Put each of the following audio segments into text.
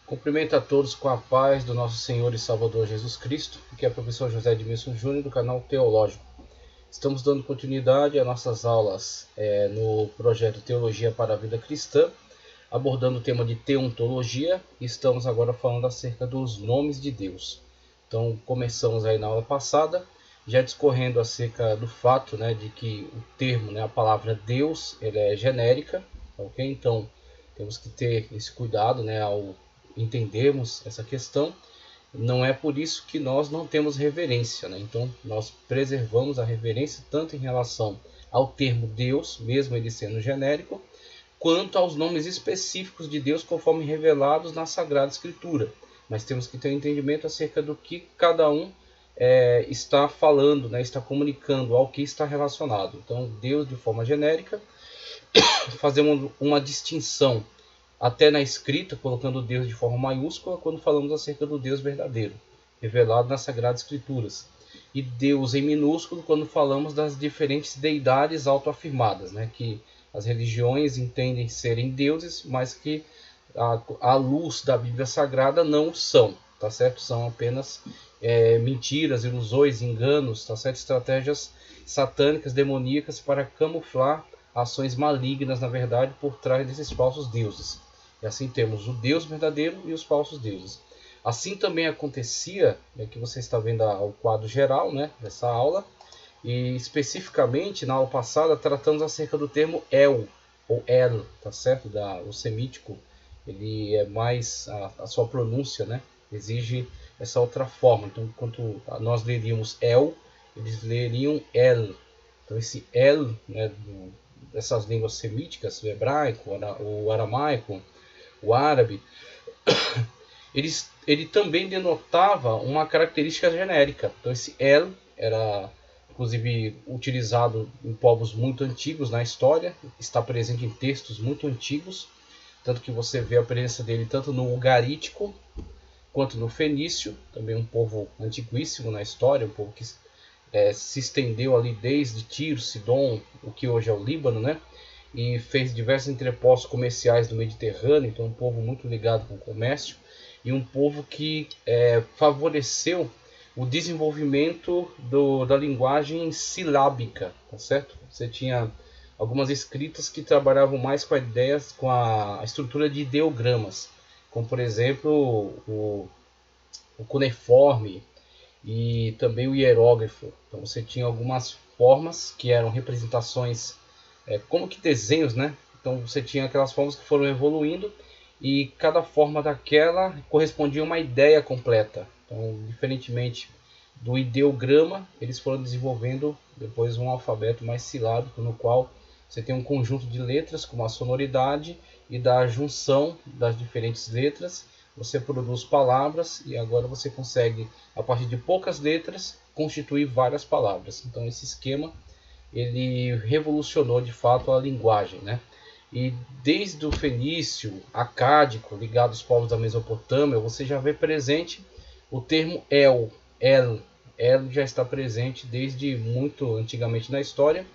Cumprimento a todos com a paz do nosso Senhor e Salvador Jesus Cristo, que é o professor José Edmilson Júnior do canal Teológico. Estamos dando continuidade às nossas aulas no projeto Teologia para a Vida Cristã, abordando o tema de teontologia, e estamos agora falando acerca dos nomes de Deus. Então, começamos aí na aula passada, já discorrendo acerca do fato, de que o termo, a palavra Deus, ela é genérica, ok? Então, temos que ter esse cuidado, ao entendermos essa questão. Não é por isso que nós não temos reverência, Então, nós preservamos a reverência tanto em relação ao termo Deus, mesmo ele sendo genérico, quanto aos nomes específicos de Deus conforme revelados na Sagrada Escritura. Mas temos que ter um entendimento acerca do que cada um está falando, está comunicando, ao que está relacionado. Então, Deus de forma genérica, fazemos uma distinção até na escrita, colocando Deus de forma maiúscula, quando falamos acerca do Deus verdadeiro, revelado nas Sagradas Escrituras. E Deus em minúsculo, quando falamos das diferentes deidades autoafirmadas, que as religiões entendem serem deuses, mas que à luz da Bíblia Sagrada não são, tá certo? São apenas mentiras, ilusões, enganos, tá certo? Estratégias satânicas, demoníacas para camuflar ações malignas, na verdade, por trás desses falsos deuses. E assim temos o Deus verdadeiro e os falsos deuses. Assim também acontecia, que você está vendo o quadro geral, dessa aula, e especificamente na aula passada tratamos acerca do termo El, ou El, tá certo? O semítico, ele é mais, a sua pronúncia, exige essa outra forma. Então, enquanto nós leríamos El, eles leriam El. Então, esse El, dessas línguas semíticas, o hebraico, o aramaico, o árabe, ele também denotava uma característica genérica. Então esse El era inclusive utilizado em povos muito antigos na história, está presente em textos muito antigos, tanto que você vê a presença dele tanto no ugarítico quanto no fenício, também um povo antiquíssimo na história, um povo que se estendeu ali desde Tiro, Sidom, o que hoje é o Líbano, e fez diversos entrepostos comerciais do Mediterrâneo, então um povo muito ligado com o comércio, e um povo que favoreceu o desenvolvimento da linguagem silábica, tá certo? Você tinha algumas escritas que trabalhavam mais com ideias, com a estrutura de ideogramas, como por exemplo o cuneiforme e também o hierógrafo. Então você tinha algumas formas que eram representações como que desenhos, Então você tinha aquelas formas que foram evoluindo e cada forma daquela correspondia a uma ideia completa. Então, diferentemente do ideograma, eles foram desenvolvendo depois um alfabeto mais silábico, no qual você tem um conjunto de letras com uma sonoridade, e da junção das diferentes letras você produz palavras, e agora você consegue, a partir de poucas letras, constituir várias palavras. Então esse esquema ele revolucionou de fato a linguagem, E desde o fenício, acádico, ligado aos povos da Mesopotâmia, você já vê presente o termo El. El já está presente desde muito antigamente na história,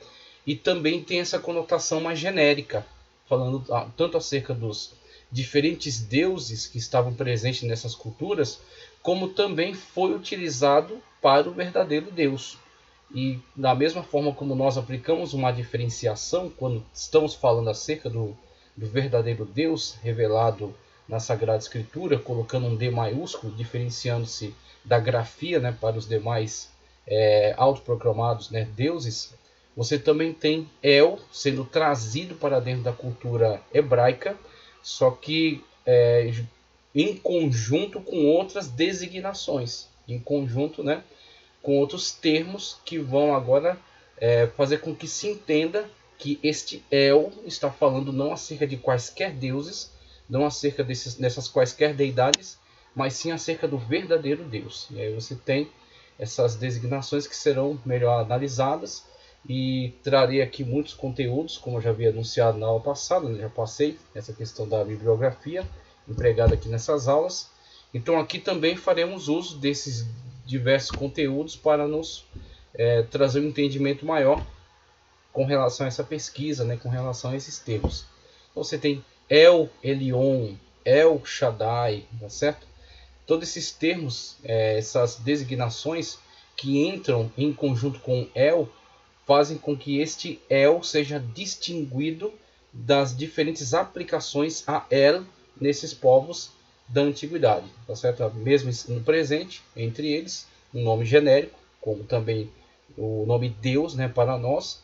e também tem essa conotação mais genérica, falando tanto acerca dos diferentes deuses que estavam presentes nessas culturas, como também foi utilizado para o verdadeiro Deus. E da mesma forma como nós aplicamos uma diferenciação quando estamos falando acerca do verdadeiro Deus revelado na Sagrada Escritura, colocando um D maiúsculo, diferenciando-se da grafia, para os demais autoproclamados deuses, você também tem El sendo trazido para dentro da cultura hebraica, só que em conjunto com outras designações, em conjunto, com outros termos que vão agora fazer com que se entenda que este El está falando não acerca de quaisquer deuses, não acerca dessas quaisquer deidades, mas sim acerca do verdadeiro Deus. E aí você tem essas designações que serão melhor analisadas, e trarei aqui muitos conteúdos, como eu já havia anunciado na aula passada, já passei essa questão da bibliografia empregada aqui nessas aulas. Então aqui também faremos uso desses diversos conteúdos para nos trazer um entendimento maior com relação a essa pesquisa, com relação a esses termos. Então, você tem El Elyon, El Shaddai, tá certo? Todos esses termos, essas designações que entram em conjunto com El, fazem com que este El seja distinguido das diferentes aplicações a El nesses povos da antiguidade, tá certo? Mesmo no presente, entre eles, um nome genérico, como também o nome Deus, né, para nós,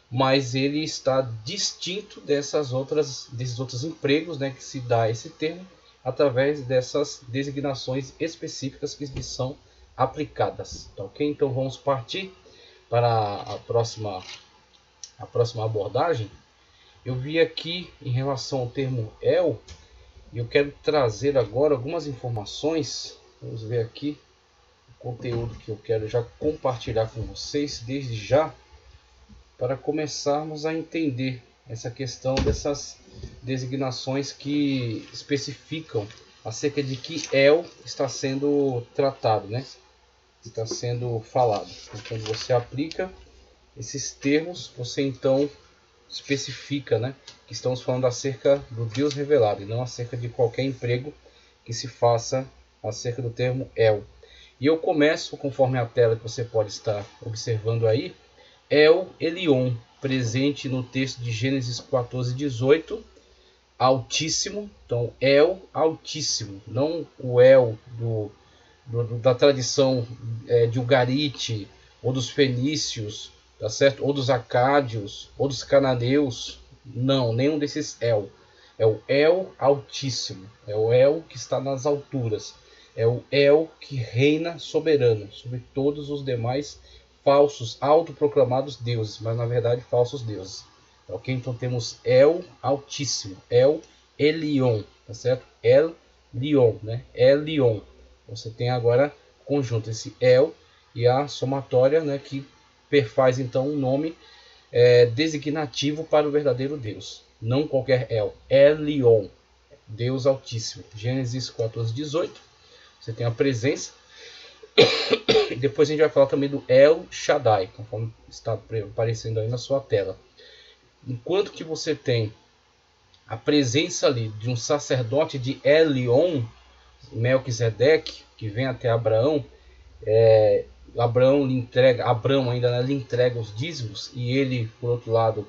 mas ele está distinto desses outros empregos, né, que se dá esse termo através dessas designações específicas que lhe são aplicadas. Tá, ok? Então vamos partir para a próxima abordagem. Eu vi aqui em relação ao termo El, e eu quero trazer agora algumas informações. Vamos ver aqui o conteúdo que eu quero já compartilhar com vocês desde já, para começarmos a entender essa questão dessas designações que especificam acerca de que El está sendo tratado, né? Está sendo falado. Então, quando você aplica esses termos, você então especifica, né, que estamos falando acerca do Deus revelado e não acerca de qualquer emprego que se faça acerca do termo El. E eu começo, conforme a tela que você pode estar observando aí, El Elyon, presente no texto de Gênesis 14:18, Altíssimo. Então, El Altíssimo, não o El da tradição de Ugarite, ou dos fenícios, tá certo? Ou dos acádios, ou dos cananeus. Não, nenhum desses El. É o El Altíssimo, é o El que está nas alturas, é o El que reina soberano sobre todos os demais falsos, autoproclamados deuses, mas na verdade falsos deuses. Ok? Então temos El Altíssimo, El Elyon, tá certo? El Lyon, né? Elyon. Você tem agora conjunto esse El e a somatória, né, que perfaz então um nome designativo para o verdadeiro Deus. Não qualquer El, Elyon, Deus Altíssimo. Gênesis 14:18. Você tem a presença. E depois a gente vai falar também do El Shaddai, conforme está aparecendo aí na sua tela. Enquanto que você tem a presença ali de um sacerdote de Elyon, Melquisedeque, que vem até Abraão, Abraão ainda lhe entrega os dízimos, e ele, por outro lado,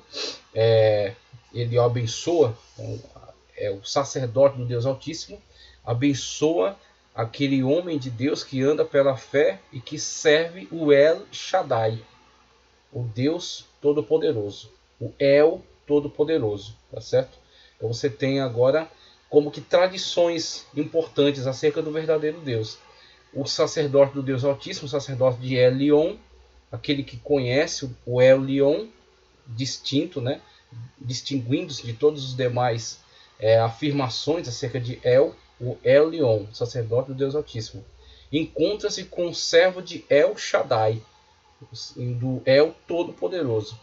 ele o abençoa. Então, o sacerdote do Deus Altíssimo abençoa aquele homem de Deus que anda pela fé e que serve o El Shaddai, o Deus Todo-Poderoso, o El Todo-Poderoso, tá certo? Então você tem agora como que tradições importantes acerca do verdadeiro Deus. O sacerdote do Deus Altíssimo, o sacerdote de Elyon, aquele que conhece o Elyon, distinto, né? Distinguindo-se de todos os demais afirmações acerca de El, o Elyon, sacerdote do Deus Altíssimo. Encontra-se com o servo de El Shaddai, do El Todo-Poderoso.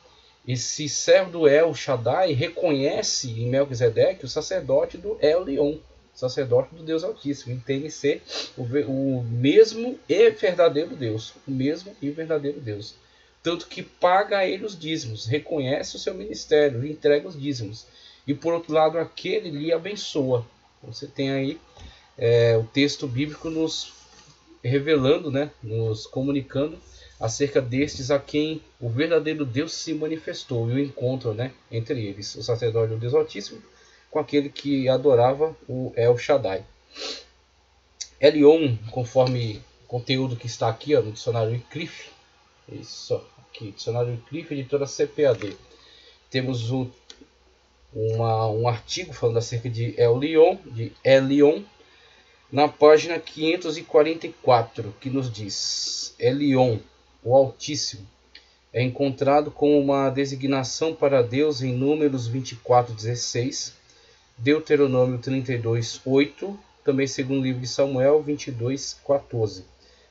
Esse servo do El Shaddai reconhece em Melquisedeque o sacerdote do Elyon, sacerdote do Deus Altíssimo. Entende ser o mesmo e verdadeiro Deus. O mesmo e verdadeiro Deus. Tanto que paga a ele os dízimos, reconhece o seu ministério, lhe entrega os dízimos. E por outro lado, aquele lhe abençoa. Você tem aí o texto bíblico nos revelando, né, nos comunicando acerca destes a quem o verdadeiro Deus se manifestou, e o encontro, né, entre eles, o sacerdote do Deus Altíssimo com aquele que adorava o El Shaddai. Elyon, conforme o conteúdo que está aqui no dicionário Wycliffe, isso aqui, dicionário Wycliffe, editora CPAD, temos um artigo falando acerca de Elyon, na página 544, que nos diz: Elyon, o Altíssimo, é encontrado como uma designação para Deus em Números 24:16, Deuteronômio 32:8, também segundo o livro de Samuel 22:14,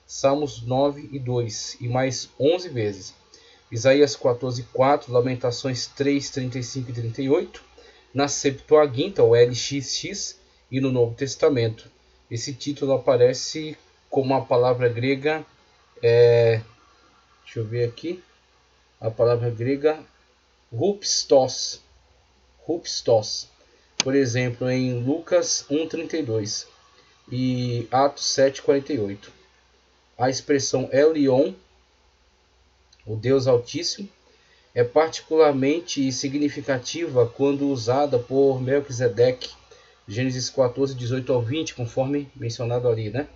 Salmos 9:2 e mais 11 vezes, Isaías 14:4, Lamentações 3:35 e 38, na Septuaginta, o LXX, e no Novo Testamento. Esse título aparece como a palavra grega, deixa eu ver aqui, a palavra grega rupstos, por exemplo, em Lucas 1,32 e Atos 7,48. A expressão Elion, o Deus Altíssimo, é particularmente significativa quando usada por Melquisedeque, Gênesis 14, 18 ao 20, conforme mencionado ali, né?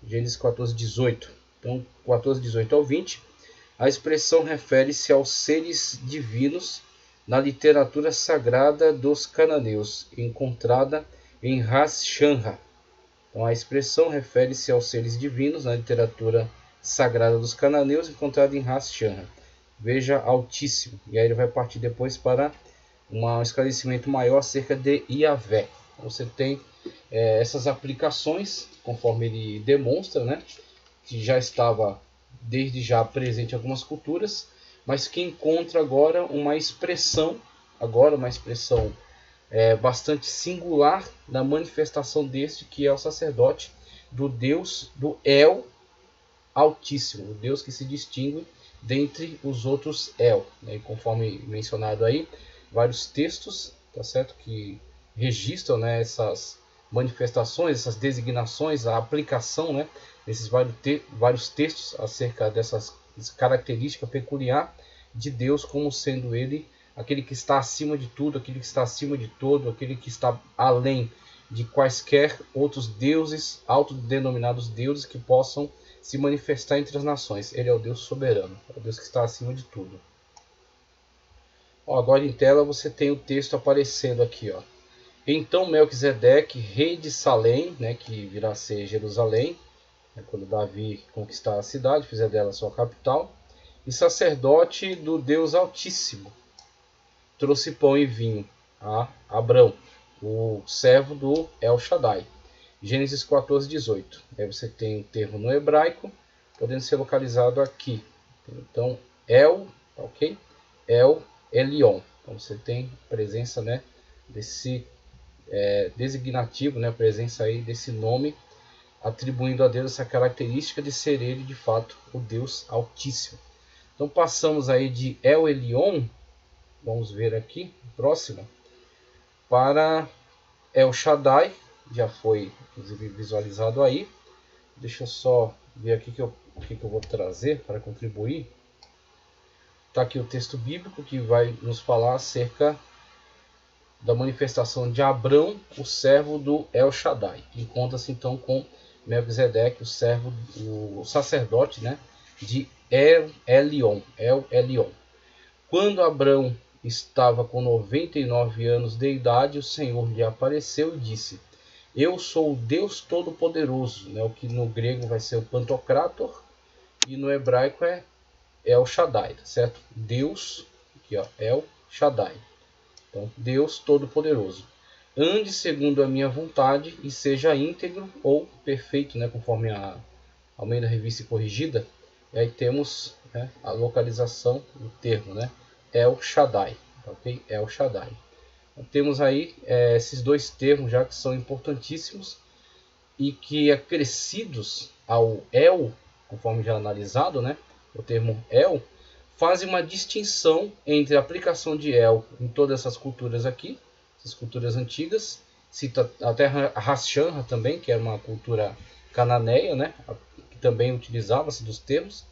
Gênesis 14, 18. Então, 14, 18 ao 20, a expressão refere-se aos seres divinos na literatura sagrada dos cananeus, encontrada em Ras Shamra. Então, a expressão refere-se aos seres divinos na literatura sagrada dos cananeus, encontrada em Ras Shamra. Veja Altíssimo. E aí ele vai partir depois para um esclarecimento maior acerca de Yahvé. Você tem essas aplicações, conforme ele demonstra, né, que já estava desde já presente em algumas culturas, mas que encontra agora uma expressão bastante singular na manifestação deste, que é o sacerdote do Deus do El Altíssimo, o Deus que se distingue dentre os outros El, né? Conforme mencionado aí, vários textos, tá certo, que registram, né, essas manifestações, essas designações, a aplicação, né, desses vários textos acerca dessas características peculiares de Deus, como sendo ele aquele que está acima de tudo, aquele que está acima de todo, aquele que está além de quaisquer outros deuses, autodenominados deuses, que possam se manifestar entre as nações. Ele é o Deus soberano, é o Deus que está acima de tudo. Ó, agora em tela você tem o texto aparecendo aqui, ó. Então Melquisedeque, rei de Salém, né, que virá a ser Jerusalém, né, quando Davi conquistar a cidade, fizer dela sua capital, e sacerdote do Deus Altíssimo, trouxe pão e vinho a Abrão, o servo do El Shaddai. Gênesis 14, 18. Aí você tem o termo no hebraico, podendo ser localizado aqui. Então, El, ok? El Elion. Então você tem presença, né, desse designativo, né, presença aí desse nome, atribuindo a Deus essa característica de ser ele de fato o Deus Altíssimo. Então passamos aí de El Elion, vamos ver aqui, próxima, para El Shaddai, já foi inclusive visualizado aí. Deixa eu só ver aqui o que eu vou trazer para contribuir. Está aqui o texto bíblico que vai nos falar acerca da manifestação de Abrão, o servo do El Shaddai. Encontra-se então com Melquisedeque, o sacerdote, né, de El Elion. Quando Abrão estava com 99 anos de idade, o Senhor lhe apareceu e disse: Eu sou o Deus Todo-Poderoso, né, o que no grego vai ser o Pantocrator e no hebraico é El Shaddai, tá certo? Deus, aqui ó, El Shaddai. Então, Deus Todo-Poderoso. Ande segundo a minha vontade e seja íntegro ou perfeito, né, conforme a Almeida Revista Corrigida. E aí temos, né, a localização do termo, né, El Shaddai, ok? El Shaddai. Então, temos aí esses dois termos já que são importantíssimos e que acrescidos ao El, conforme já analisado, né, o termo El, fazem uma distinção entre a aplicação de El em todas essas culturas aqui, essas culturas antigas, cita até Ras Shamra também, que é uma cultura cananeia, né, que também utilizava-se dos termos,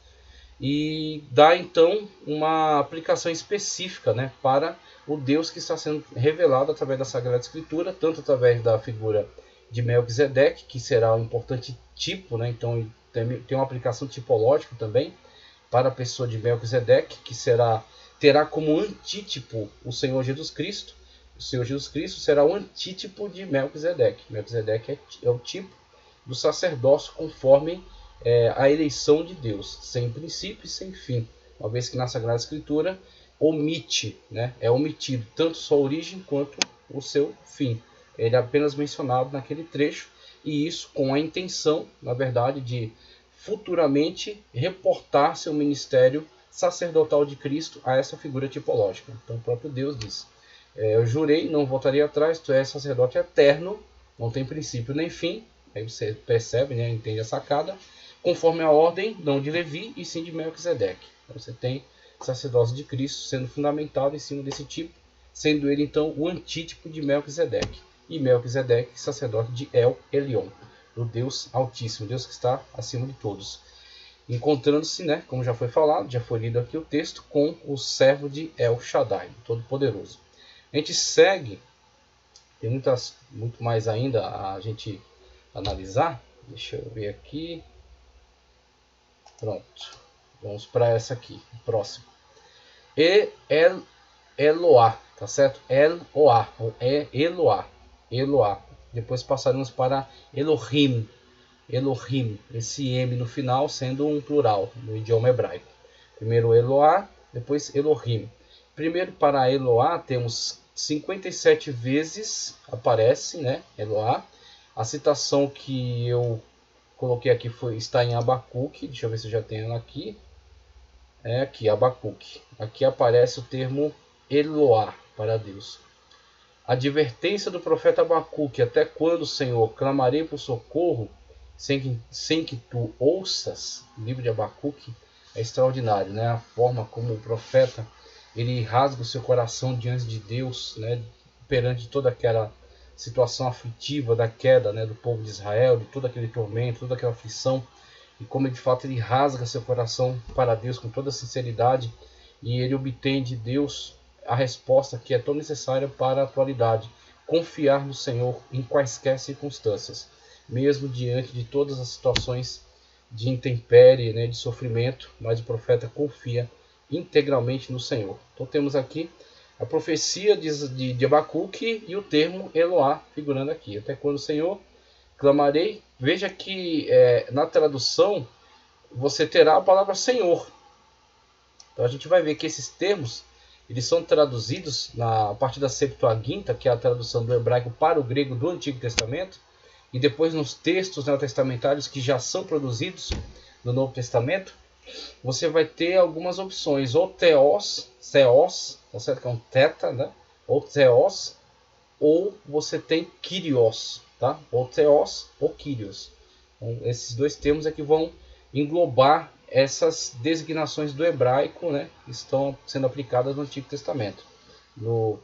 e dá então uma aplicação específica, né, para o Deus que está sendo revelado através da Sagrada Escritura, tanto através da figura de Melquisedeque, que será um importante tipo, né, então tem uma aplicação tipológica também para a pessoa de Melquisedeque, que terá como antítipo o Senhor Jesus Cristo. O Senhor Jesus Cristo será o antítipo de Melquisedeque. Melquisedeque é o tipo do sacerdócio conforme a eleição de Deus, sem princípio e sem fim, uma vez que na Sagrada Escritura omite, né, é omitido tanto sua origem quanto o seu fim. Ele é apenas mencionado naquele trecho, e isso com a intenção, na verdade, de futuramente reportar seu ministério sacerdotal de Cristo a essa figura tipológica. Então o próprio Deus diz: eu jurei, não voltaria atrás, tu és sacerdote eterno, não tem princípio nem fim. Aí você percebe, né, entende a sacada, conforme a ordem, não de Levi, e sim de Melquisedeque. Então você tem sacerdócio de Cristo sendo fundamentado em cima desse tipo sendo ele então o antítipo de Melquisedeque. E Melquisedeque, sacerdote de El Elyon, do Deus Altíssimo, Deus que está acima de todos. Encontrando-se, né, como já foi falado, já foi lido aqui o texto, com o servo de El Shaddai, Todo-Poderoso. A gente segue, tem muito mais ainda a gente analisar. Deixa eu ver aqui. Pronto. Vamos para essa aqui, próximo. Eloá, tá certo? Eloá, ou Eloá. Eloá. Depois passaremos para Elohim. Elohim, esse M no final sendo um plural no idioma hebraico. Primeiro Eloá, depois Elohim. Primeiro para Eloá temos 57 vezes aparece, né, Eloá. A citação que eu coloquei aqui está em Abacuque. Deixa eu ver se eu já tenho ela aqui. É aqui, Abacuque. Aqui aparece o termo Eloá para Deus. Advertência do profeta Abacuque: até quando, Senhor, clamarei por socorro sem que tu ouças? O livro de Abacuque é extraordinário, né? A forma como o profeta ele rasga o seu coração diante de Deus, né? Perante toda aquela situação aflitiva da queda, né, do povo de Israel, de todo aquele tormento, toda aquela aflição, e como de fato ele rasga seu coração para Deus com toda sinceridade, e ele obtém de Deus a resposta que é tão necessária para a atualidade: confiar no Senhor em quaisquer circunstâncias, mesmo diante de todas as situações de intempérie, né, de sofrimento, mas o profeta confia integralmente no Senhor. Então temos aqui a profecia de Abacuque e o termo Eloá figurando aqui. Até quando, Senhor, clamarei. Veja que na tradução você terá a palavra Senhor. Então a gente vai ver que esses termos eles são traduzidos a partir da Septuaginta, que é a tradução do hebraico para o grego do Antigo Testamento, e depois nos textos neotestamentários que já são produzidos no Novo Testamento, você vai ter algumas opções: ou theos, tá certo? Que é um teta, né? Ou theos, ou você tem kyrios, tá? Ou theos ou kyrios. Então, esses dois termos é que vão englobar essas designações do hebraico, né, que estão sendo aplicadas no Antigo Testamento,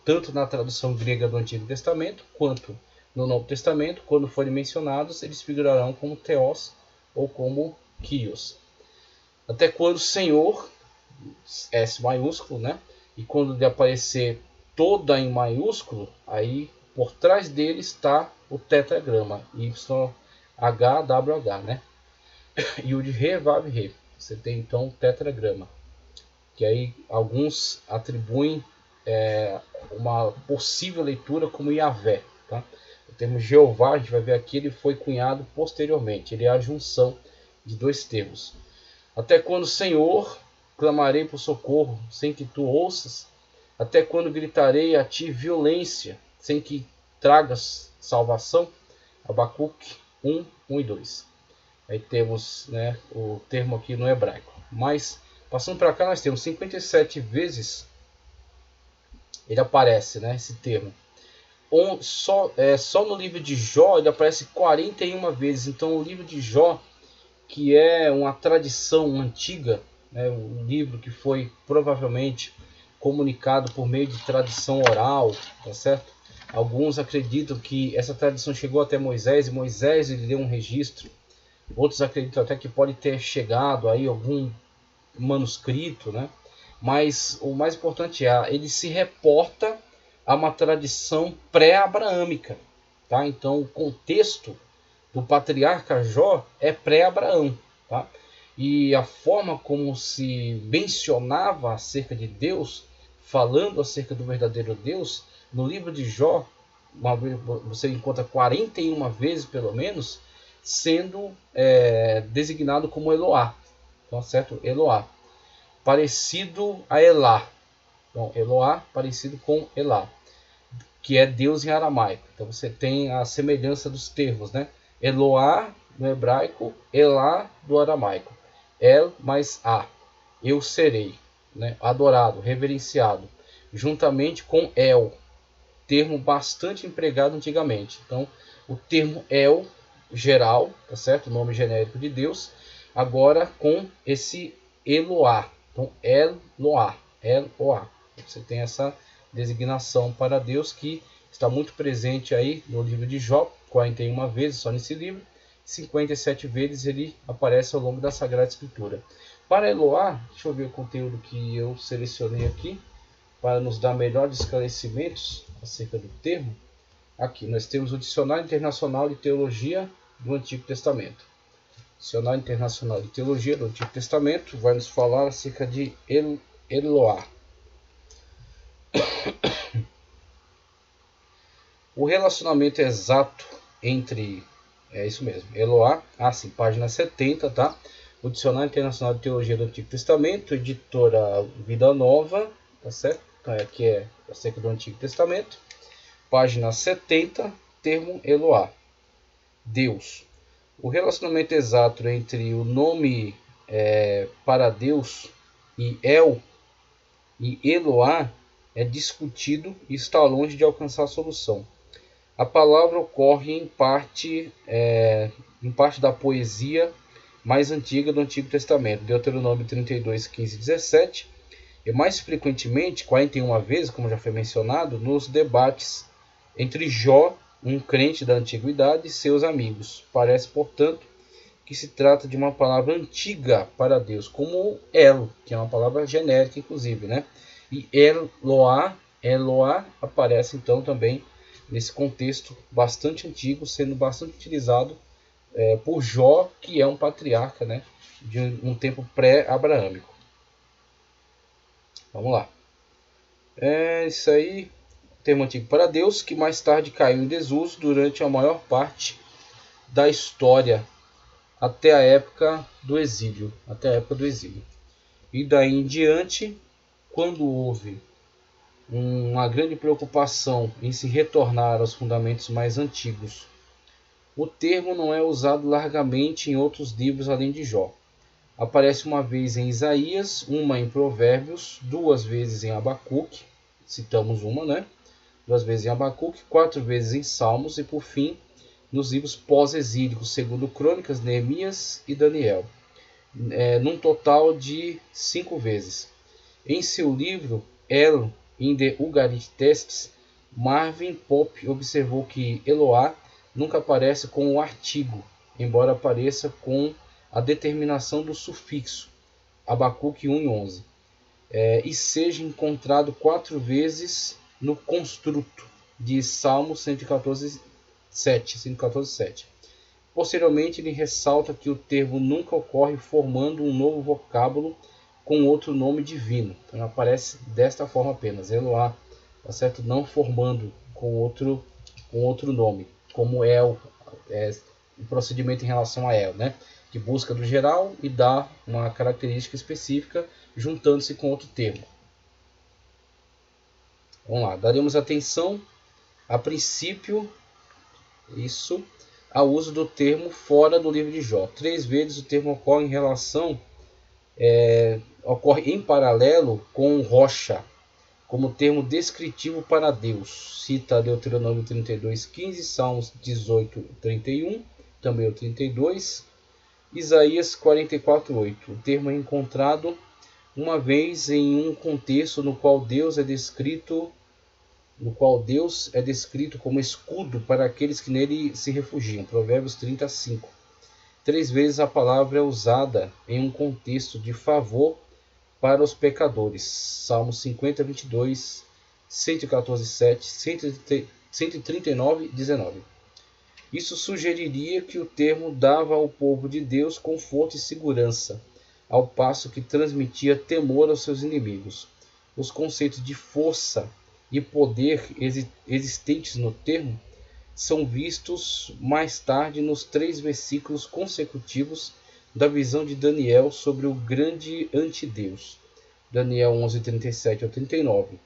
tanto na tradução grega do Antigo Testamento quanto no Novo Testamento. Quando forem mencionados, eles figurarão como theos ou como kyrios. Até quando Senhor, S maiúsculo, né? E quando de aparecer toda em maiúsculo, aí por trás dele está o tetragrama YHWH, né? Yud Re Vav Re. Você tem então o tetragrama, que aí alguns atribuem uma possível leitura como Yahvé, tá? O termo Jeová, a gente vai ver aqui, ele foi cunhado posteriormente. Ele é a junção de dois termos. Até quando, Senhor, clamarei por socorro sem que tu ouças? Até quando gritarei a ti violência sem que tragas salvação? Abacuque 1, 1 e 2. Aí temos, né, o termo aqui no hebraico. Mas, passando para cá, nós temos 57 vezes ele aparece, né, esse termo. Só no livro de Jó ele aparece 41 vezes. Então o livro de Jó, que é uma tradição antiga, né, um livro que foi provavelmente comunicado por meio de tradição oral, tá certo? Alguns acreditam que essa tradição chegou até Moisés e Moisés ele deu um registro. Outros acreditam até que pode ter chegado aí algum manuscrito, né? Mas o mais importante ele se reporta a uma tradição pré-abraâmica, tá? Então o contexto do patriarca Jó é pré-Abraão, tá? E a forma como se mencionava acerca de Deus, falando acerca do verdadeiro Deus, no livro de Jó, você encontra 41 vezes pelo menos, sendo designado como Eloá, então, certo? Eloá, parecido a Elá. Então, Eloá parecido com Elá, que é Deus em aramaico. Então você tem a semelhança dos termos, né? Eloá no hebraico, Elá do aramaico. El mais A, eu serei, né? Adorado, reverenciado, juntamente com El, termo bastante empregado antigamente. Então o termo El geral, tá certo? O nome genérico de Deus, agora com esse Eloá. Então Eloá, Eloá. Você tem essa designação para Deus que está muito presente aí no livro de Jó, 41 vezes só nesse livro, 57 vezes ele aparece ao longo da Sagrada Escritura. Para Eloá, deixa eu ver o conteúdo que eu selecionei aqui, para nos dar melhores esclarecimentos acerca do termo. Aqui nós temos o Dicionário Internacional de Teologia do Antigo Testamento. O Dicionário Internacional de Teologia do Antigo Testamento vai nos falar acerca de Eloá. O relacionamento exato entre... É isso mesmo, Eloá, sim, página 70, tá? O Dicionário Internacional de Teologia do Antigo Testamento, editora Vida Nova, tá certo? Então, aqui é acerca do Antigo Testamento. Página 70, termo Eloá, Deus. O relacionamento exato entre o nome para Deus e El e Eloá é discutido e está longe de alcançar a solução. A palavra ocorre em parte da poesia mais antiga do Antigo Testamento, Deuteronômio 32, 15 e 17, e mais frequentemente, 41 vezes, como já foi mencionado, nos debates entre Jó, um crente da antiguidade, e seus amigos. Parece, portanto, que se trata de uma palavra antiga para Deus, como El, que é uma palavra genérica, inclusive, né? E Eloá aparece então também nesse contexto bastante antigo, sendo bastante utilizado por Jó, que é um patriarca, né, de um tempo pré-abraâmico. Vamos lá. Isso aí, termo antigo para Deus, que mais tarde caiu em desuso durante a maior parte da história, até a época do exílio. E daí em diante, quando houve uma grande preocupação em se retornar aos fundamentos mais antigos, o termo não é usado largamente em outros livros além de Jó. Aparece uma vez em Isaías, uma em Provérbios, 2 vezes em Abacuque, citamos uma, né? 2 vezes em Abacuque, 4 vezes em Salmos e, por fim, nos livros pós-exílicos, segundo Crônicas, Neemias e Daniel, num total de 5 vezes. Em seu livro El in the Ugarit Texts, Marvin Pope observou que Eloá nunca aparece com o artigo, embora apareça com a determinação do sufixo, Abacuque 1 e 11, e seja encontrado 4 vezes no construto de Salmo 114:7. Posteriormente, ele ressalta que o termo nunca ocorre formando um novo vocábulo com outro nome divino. Então aparece desta forma apenas, Eloá, tá certo? Não formando com outro nome, como El, o procedimento em relação a El, né? Que busca do geral e dá uma característica específica, juntando-se com outro termo. Vamos lá, daremos atenção, a princípio, ao uso do termo fora do livro de Jó. 3 vezes o termo ocorre ocorre em paralelo com rocha, como termo descritivo para Deus. Cita Deuteronômio 32, 15, Salmos 18, 31, também o 32, Isaías 44, 8. O termo é encontrado uma vez em um contexto no qual Deus é descrito como escudo para aqueles que nele se refugiam. Provérbios 35. 3 vezes a palavra é usada em um contexto de favor para os pecadores. Salmos 50, 22, 114, 7, 139, 19. Isso sugeriria que o termo dava ao povo de Deus conforto e segurança, ao passo que transmitia temor aos seus inimigos. Os conceitos de força e poder existentes no termo são vistos mais tarde nos 3 versículos consecutivos da visão de Daniel sobre o grande antideus. Daniel 11, 37 ao 39.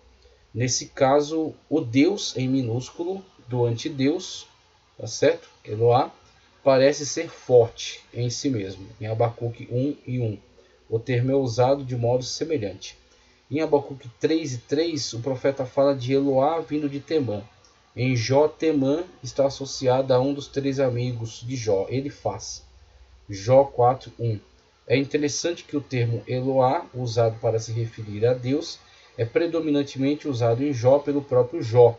Nesse caso, o Deus em minúsculo do antideus, tá certo? Eloá, parece ser forte em si mesmo. Em Abacuque 1 e 1. O termo é usado de modo semelhante. Em Abacuque 3 e 3, o profeta fala de Eloá vindo de Temã. Em Jó, Temã está associado a um dos 3 amigos de Jó, Elifaz. Jó 4, 1. É interessante que o termo Eloá, usado para se referir a Deus, é predominantemente usado em Jó pelo próprio Jó,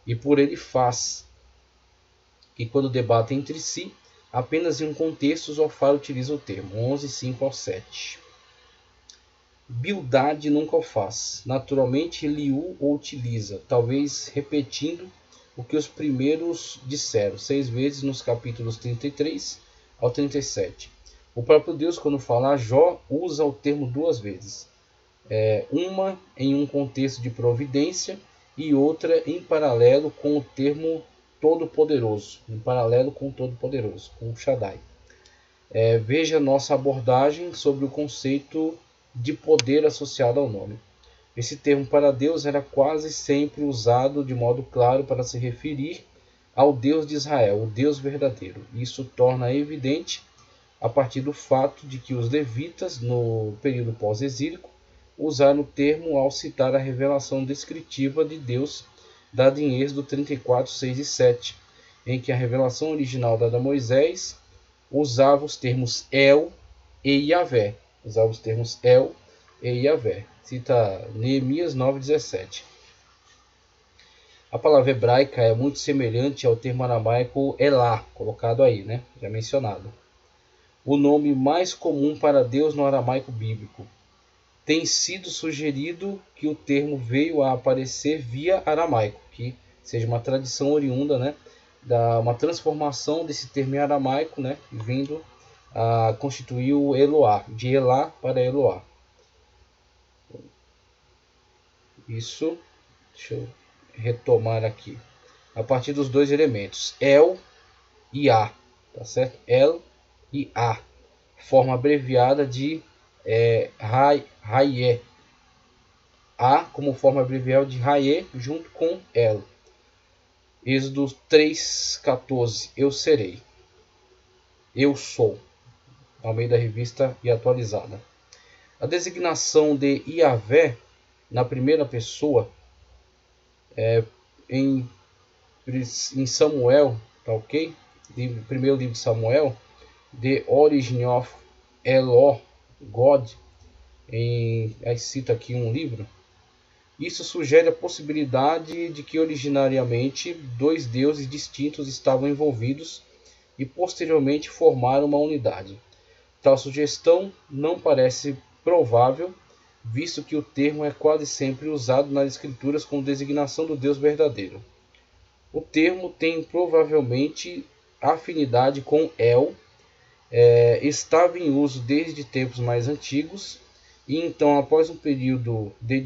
e por ele faz, que quando debatem entre si, apenas em um contexto Zofar utiliza o termo, 11, 5 ao 7. Bildad nunca o faz. Naturalmente, Eliú o utiliza, talvez repetindo o que os primeiros disseram, 6 vezes nos capítulos 33 ao 37. O próprio Deus, quando fala a Jó, usa o termo 2 vezes. Uma em um contexto de providência e outra em paralelo com o termo Todo-Poderoso, em paralelo com o Todo-Poderoso, com o Shaddai. Veja nossa abordagem sobre o conceito de poder associado ao nome. Esse termo para Deus era quase sempre usado de modo claro para se referir ao Deus de Israel, o Deus verdadeiro. Isso torna evidente a partir do fato de que os levitas, no período pós-exílico, usaram o termo ao citar a revelação descritiva de Deus dada em Êxodo 34, 6 e 7, em que a revelação original dada a Moisés usava os termos El e Yahvé. Cita Neemias 9,17. A palavra hebraica é muito semelhante ao termo aramaico Elá, colocado aí, né? Já mencionado. O nome mais comum para Deus no aramaico bíblico. Tem sido sugerido que o termo veio a aparecer via aramaico, que seja uma tradição oriunda, né, uma transformação desse termo em aramaico, né, vindo a constituir o Eloá, de Elá para Eloá. Isso, deixa eu retomar aqui. A partir dos dois elementos, El e A, tá certo? El e A, forma abreviada de Raie. A como forma abreviada de Raie junto com El. Êxodo 3,14. Eu serei. Eu sou. Almeida Revista e Atualizada. A designação de Yahvé na primeira pessoa em Samuel, tá ok? Primeiro livro de Samuel, The Origin of Elor, God, aí cita aqui um livro. Isso sugere a possibilidade de que originariamente dois deuses distintos estavam envolvidos e posteriormente formaram uma unidade. Tal sugestão não parece provável, visto que o termo é quase sempre usado nas escrituras como designação do Deus verdadeiro. O termo tem provavelmente afinidade com El, estava em uso desde tempos mais antigos, e então após um período de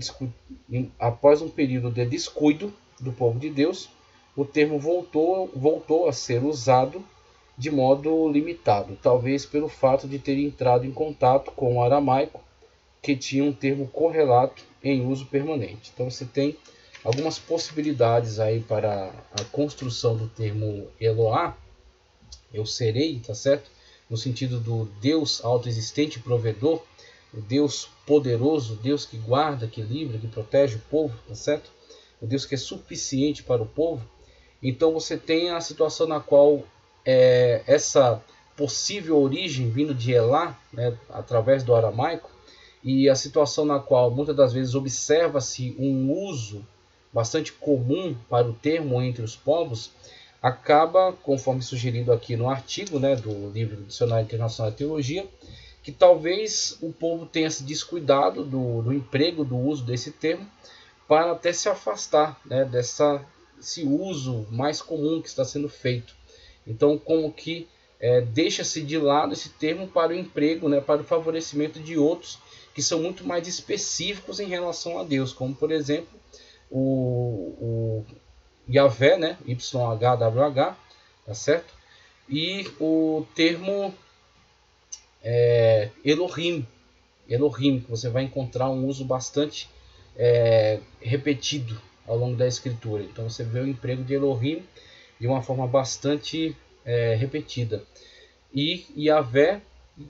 descuido do povo de Deus, o termo voltou a ser usado de modo limitado, talvez pelo fato de ter entrado em contato com o aramaico, que tinha um termo correlato em uso permanente. Então você tem algumas possibilidades aí para a construção do termo Eloá, eu serei, tá certo? No sentido do Deus autoexistente, provedor, o Deus poderoso, o Deus que guarda, que livra, que protege o povo, tá certo? O Deus que é suficiente para o povo. Então você tem a situação na qual essa possível origem vindo de Elá, né, através do aramaico, e a situação na qual muitas das vezes observa-se um uso bastante comum para o termo entre os povos, acaba, conforme sugerido aqui no artigo, né, do livro Dicionário Internacional de Teologia, que talvez o povo tenha se descuidado do emprego, do uso desse termo, para até se afastar, né, desse uso mais comum que está sendo feito. Então, como que deixa-se de lado esse termo para o emprego, né, para o favorecimento de outros que são muito mais específicos em relação a Deus, como por exemplo o Yahvé, né, YHWH, tá certo? E o termo Elohim, que você vai encontrar um uso bastante repetido ao longo da escritura. Então você vê o emprego de Elohim de uma forma bastante repetida. E Yahvé,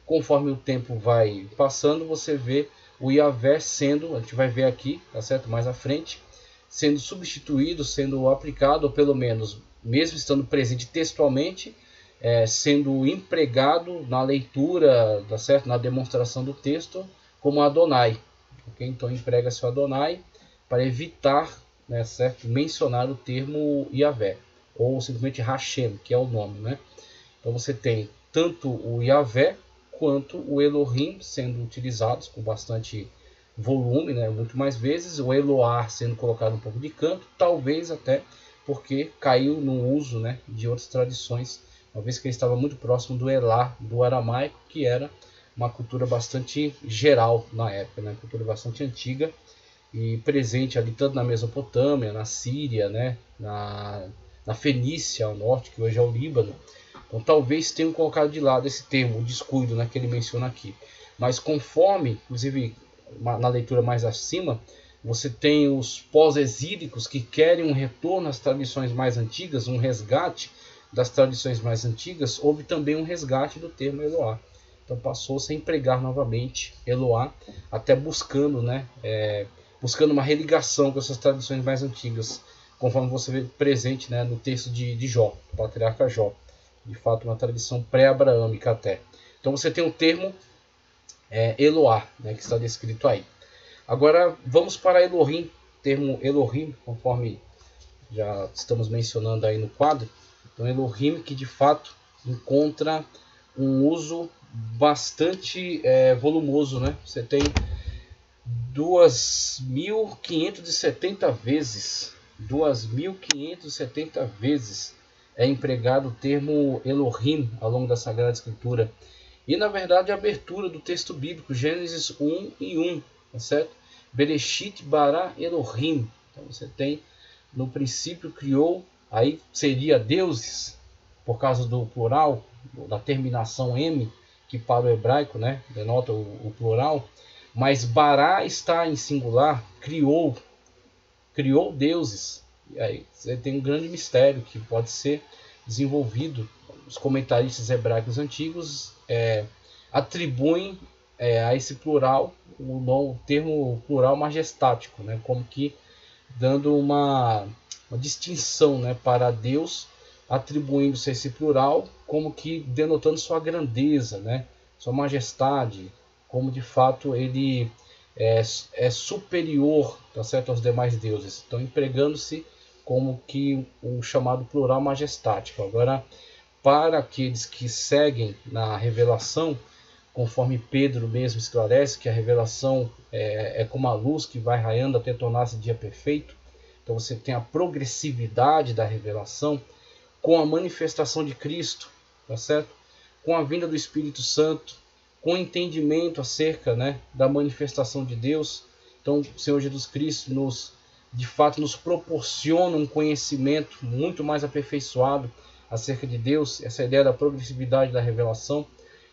conforme o tempo vai passando, você vê o Yahvé sendo, a gente vai ver aqui, tá certo? Mais à frente, sendo substituído, sendo aplicado, ou pelo menos, mesmo estando presente textualmente, sendo empregado na leitura, tá certo? Na demonstração do texto, como Adonai, Okay? Então emprega-se o Adonai para evitar, né, certo, mencionar o termo Yahvé, ou simplesmente Hashem, que é o nome. Né? Então você tem tanto o Yahvé quanto o Elohim sendo utilizados com bastante volume, né, muito mais vezes, o Eloar sendo colocado um pouco de canto, talvez até porque caiu no uso, né, de outras tradições, uma vez que ele estava muito próximo do Elá, do aramaico, que era uma cultura bastante geral na época, né, cultura bastante antiga e presente ali tanto na Mesopotâmia, na Síria, né, na Fenícia ao norte, que hoje é o Líbano. Então talvez tenham colocado de lado esse termo, o descuido, né, que ele menciona aqui. Mas conforme, inclusive na leitura mais acima, você tem os pós-exílicos que querem um retorno às tradições mais antigas, um resgate das tradições mais antigas. Houve também um resgate do termo Eloá. Então passou-se a empregar novamente Eloá, até buscando, né, buscando uma religação com essas tradições mais antigas, conforme você vê presente, né, no texto de Jó, do patriarca Jó. De fato, uma tradição pré-abraâmica até. Então você tem o termo Eloá, né, que está descrito aí. Agora vamos para Elohim, termo Elohim, conforme já estamos mencionando aí no quadro. Então Elohim que de fato encontra um uso bastante volumoso, né? Você tem 2.570 vezes, 2.570 vezes é empregado o termo Elohim ao longo da Sagrada Escritura. E na verdade a abertura do texto bíblico, Gênesis 1 e 1, tá certo? Bereshit bara Elohim. Então você tem, no princípio criou, aí seria deuses, por causa do plural, da terminação M, que para o hebraico, né, denota o plural. Mas bara está em singular, criou deuses. E aí você tem um grande mistério que pode ser desenvolvido. Os comentaristas hebraicos antigos atribuem a esse plural o termo plural majestático, né? Como que dando uma distinção, né, para Deus, atribuindo-se a esse plural, como que denotando sua grandeza, né, sua majestade, como de fato ele é superior, tá certo, aos demais deuses. Então empregando-se como que o chamado plural majestático. Agora, para aqueles que seguem na revelação, conforme Pedro mesmo esclarece, que a revelação é como a luz que vai raiando até tornar-se dia perfeito. Então você tem a progressividade da revelação com a manifestação de Cristo, tá certo? Com a vinda do Espírito Santo, com o entendimento acerca, né, da manifestação de Deus. Então o Senhor Jesus Cristo de fato nos proporciona um conhecimento muito mais aperfeiçoado acerca de Deus, essa ideia da progressividade da revelação.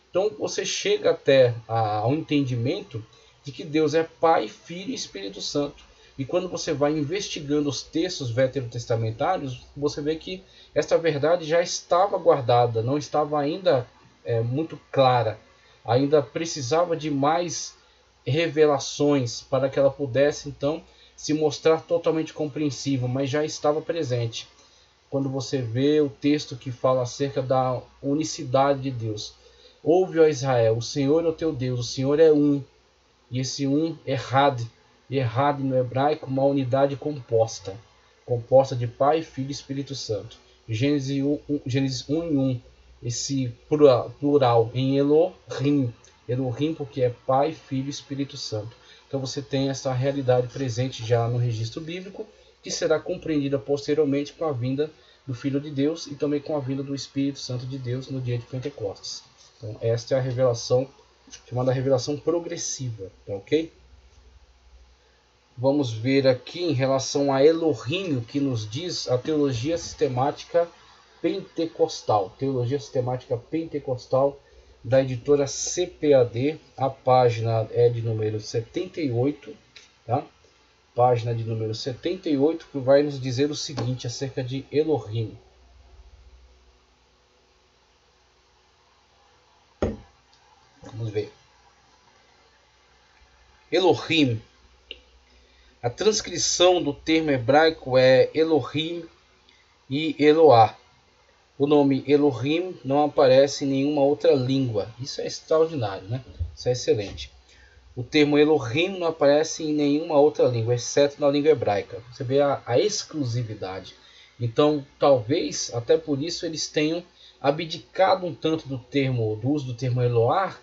Então você chega até ao entendimento de que Deus é Pai, Filho e Espírito Santo. E quando você vai investigando os textos veterotestamentários, você vê que essa verdade já estava guardada, não estava ainda muito clara. Ainda precisava de mais revelações para que ela pudesse então se mostrar totalmente compreensível, mas já estava presente. Quando você vê o texto que fala acerca da unicidade de Deus. Ouve, ó Israel, o Senhor é o teu Deus, o Senhor é um. E esse um é Had. E Had no hebraico, uma unidade composta. Composta de Pai, Filho e Espírito Santo. Gênesis 1 e 1. Esse plural em Elohim. Elohim porque é Pai, Filho e Espírito Santo. Então você tem essa realidade presente já no registro bíblico, que será compreendida posteriormente com a vinda do Filho de Deus e também com a vinda do Espírito Santo de Deus no dia de Pentecostes. Então esta é a revelação, chamada revelação progressiva, tá ok? Vamos ver aqui em relação a Elohim, o que nos diz a teologia sistemática pentecostal. Teologia sistemática pentecostal da editora CPAD, a página é de número 78, tá? Página de número 78, que vai nos dizer o seguinte acerca de Elohim. Vamos ver. Elohim. A transcrição do termo hebraico é Elohim e Eloá. O nome Elohim não aparece em nenhuma outra língua. Isso é extraordinário, né? Isso é excelente. O termo Elohim não aparece em nenhuma outra língua, exceto na língua hebraica. Você vê a exclusividade. Então, talvez, até por isso, eles tenham abdicado um tanto do uso do termo Eloah,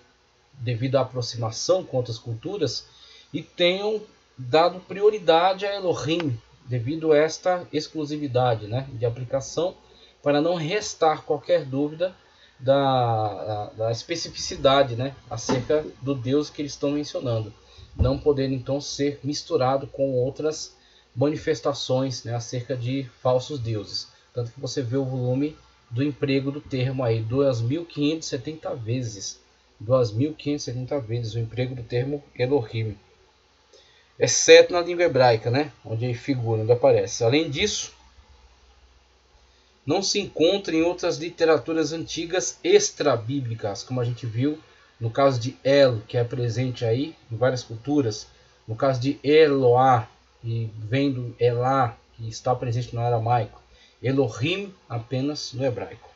devido à aproximação com outras culturas, e tenham dado prioridade a Elohim, devido a esta exclusividade, né, de aplicação, para não restar qualquer dúvida da especificidade, né, acerca do Deus que eles estão mencionando, não poder então ser misturado com outras manifestações, né, acerca de falsos deuses. Tanto que você vê o volume do emprego do termo aí, 2.570 vezes. 2.570 vezes o emprego do termo Elohim. Exceto na língua hebraica, né, onde figura, onde aparece. Além disso, não se encontra em outras literaturas antigas extra-bíblicas, como a gente viu no caso de El, que é presente aí em várias culturas, no caso de Eloah, e vem do Elá, que está presente no aramaico, Elohim apenas no hebraico,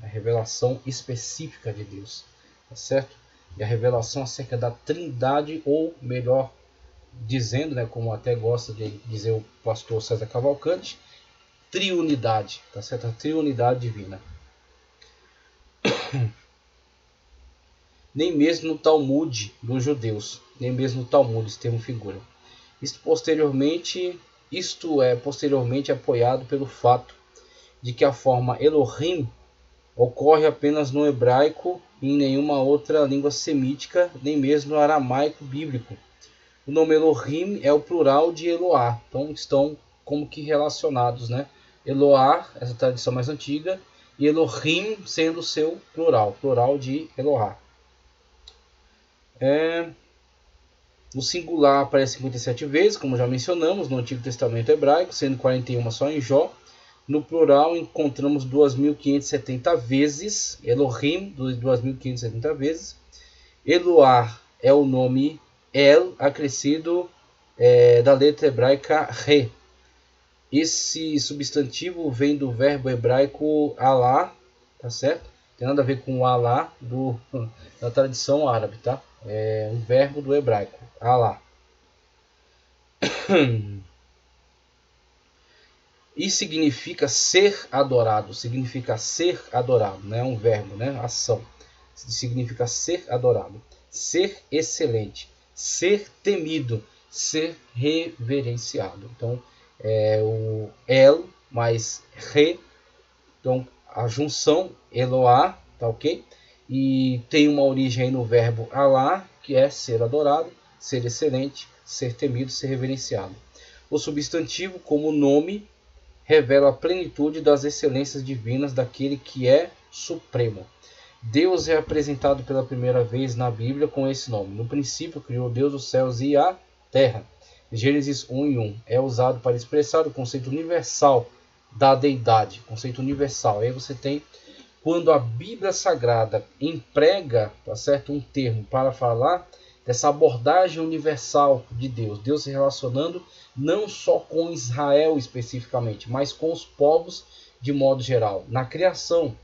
a revelação específica de Deus, tá certo? E a revelação acerca da Trindade, ou melhor dizendo, né, como até gosta de dizer o pastor César Cavalcante, triunidade, tá certo? A triunidade divina. Nem mesmo no Talmud dos judeus, nem mesmo no Talmud esse termo figura. Isto é posteriormente apoiado pelo fato de que a forma Elohim ocorre apenas no hebraico e em nenhuma outra língua semítica, nem mesmo no aramaico bíblico. O nome Elohim é o plural de Eloá, então estão como que relacionados, né? Eloá, essa tradição mais antiga, e Elohim sendo o seu plural de Eloá. No singular aparece 57 vezes, como já mencionamos, no Antigo Testamento hebraico, sendo 41 só em Jó. No plural encontramos 2.570 vezes, Elohim, 2.570 vezes. Eloá é o nome El, acrescido da letra hebraica Re. Esse substantivo vem do verbo hebraico Alá, tá certo? Tem nada a ver com o Alá da tradição árabe, tá? É um verbo do hebraico, Alá. E significa ser adorado, não é um verbo, né? Ação. Significa ser adorado, ser excelente, ser temido, ser reverenciado. Então, o El mais Re, então a junção Eloá, tá ok? E tem uma origem aí no verbo Alá, que é ser adorado, ser excelente, ser temido, ser reverenciado. O substantivo, como nome, revela a plenitude das excelências divinas daquele que é supremo. Deus é apresentado pela primeira vez na Bíblia com esse nome. No princípio criou Deus os céus e a terra. Gênesis 1:1 é usado para expressar o conceito universal da deidade, conceito universal. Aí você tem quando a Bíblia Sagrada emprega, tá certo, um termo para falar dessa abordagem universal de Deus, Deus se relacionando não só com Israel especificamente, mas com os povos de modo geral. Na criação,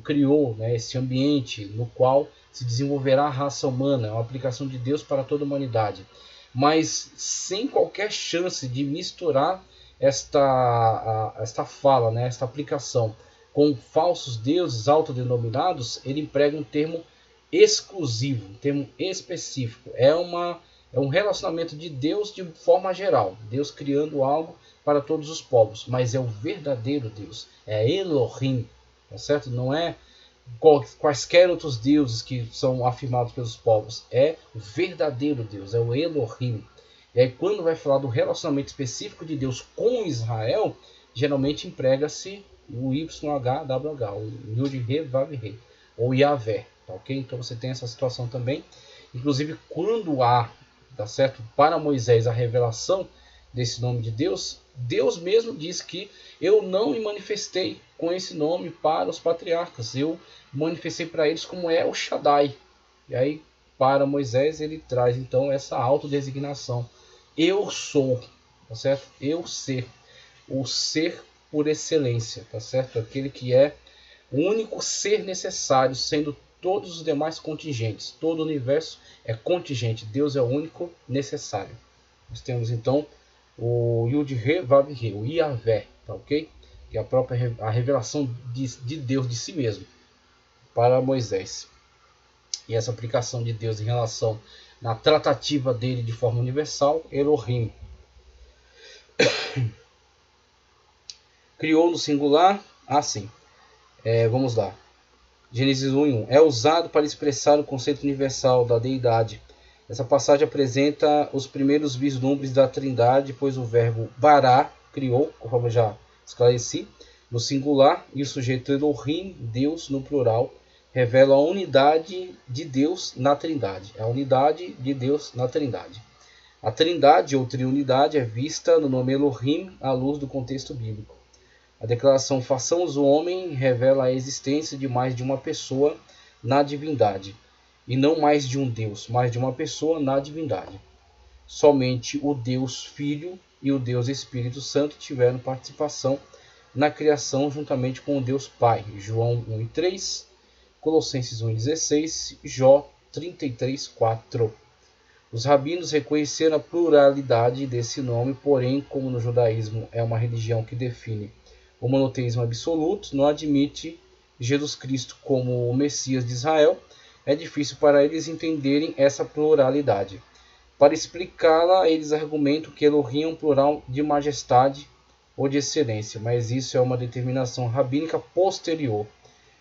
criou, né, esse ambiente no qual se desenvolverá a raça humana, é uma aplicação de Deus para toda a humanidade, mas sem qualquer chance de misturar esta fala, né, esta aplicação com falsos deuses autodenominados. Ele emprega um termo exclusivo, um termo específico. É um relacionamento de Deus de forma geral, Deus criando algo para todos os povos, mas é o verdadeiro Deus, é Elohim, tá certo? Não é quaisquer outros deuses que são afirmados pelos povos, é o verdadeiro Deus, é o Elohim. E aí quando vai falar do relacionamento específico de Deus com Israel, geralmente emprega-se o YHWH, o Yud-Re, Vav-Re, ou Yahvé, tá ok? Então você tem essa situação também. Inclusive quando há, tá certo, para Moisés a revelação desse nome de Deus, Deus mesmo diz que eu não me manifestei com esse nome para os patriarcas, eu manifestei para eles como El Shaddai. E aí para Moisés ele traz então essa autodesignação, eu sou, tá certo? Eu ser, o ser por excelência, tá certo? Aquele que é o único ser necessário, sendo todos os demais contingentes. Todo o universo é contingente, Deus é o único necessário. Nós temos então o Yud-He, Vav-He, o Yahvé, tá ok? Que é a revelação de Deus de si mesmo para Moisés. E essa aplicação de Deus em relação na tratativa dele de forma universal, Elohim. Criou no singular, assim. Vamos lá. Gênesis 1:1. É usado para expressar o conceito universal da deidade. Essa passagem apresenta os primeiros vislumbres da Trindade, pois o verbo bará, criou, conforme eu já esclareci, no singular, e o sujeito Elohim, Deus, no plural, revela a unidade de Deus na Trindade. A unidade de Deus na Trindade. A Trindade ou Triunidade é vista no nome Elohim à luz do contexto bíblico. A declaração façamos o homem revela a existência de mais de uma pessoa na divindade, e não mais de um Deus, mas de uma pessoa na divindade. Somente o Deus Filho e o Deus Espírito Santo tiveram participação na criação juntamente com o Deus Pai. João 1:3, Colossenses 1:16, Jó 33:4. Os rabinos reconheceram a pluralidade desse nome, porém, como no judaísmo é uma religião que define o monoteísmo absoluto, não admite Jesus Cristo como o Messias de Israel, é difícil para eles entenderem essa pluralidade. Para explicá-la, eles argumentam que Elohim é um plural de majestade ou de excelência, mas isso é uma determinação rabínica posterior.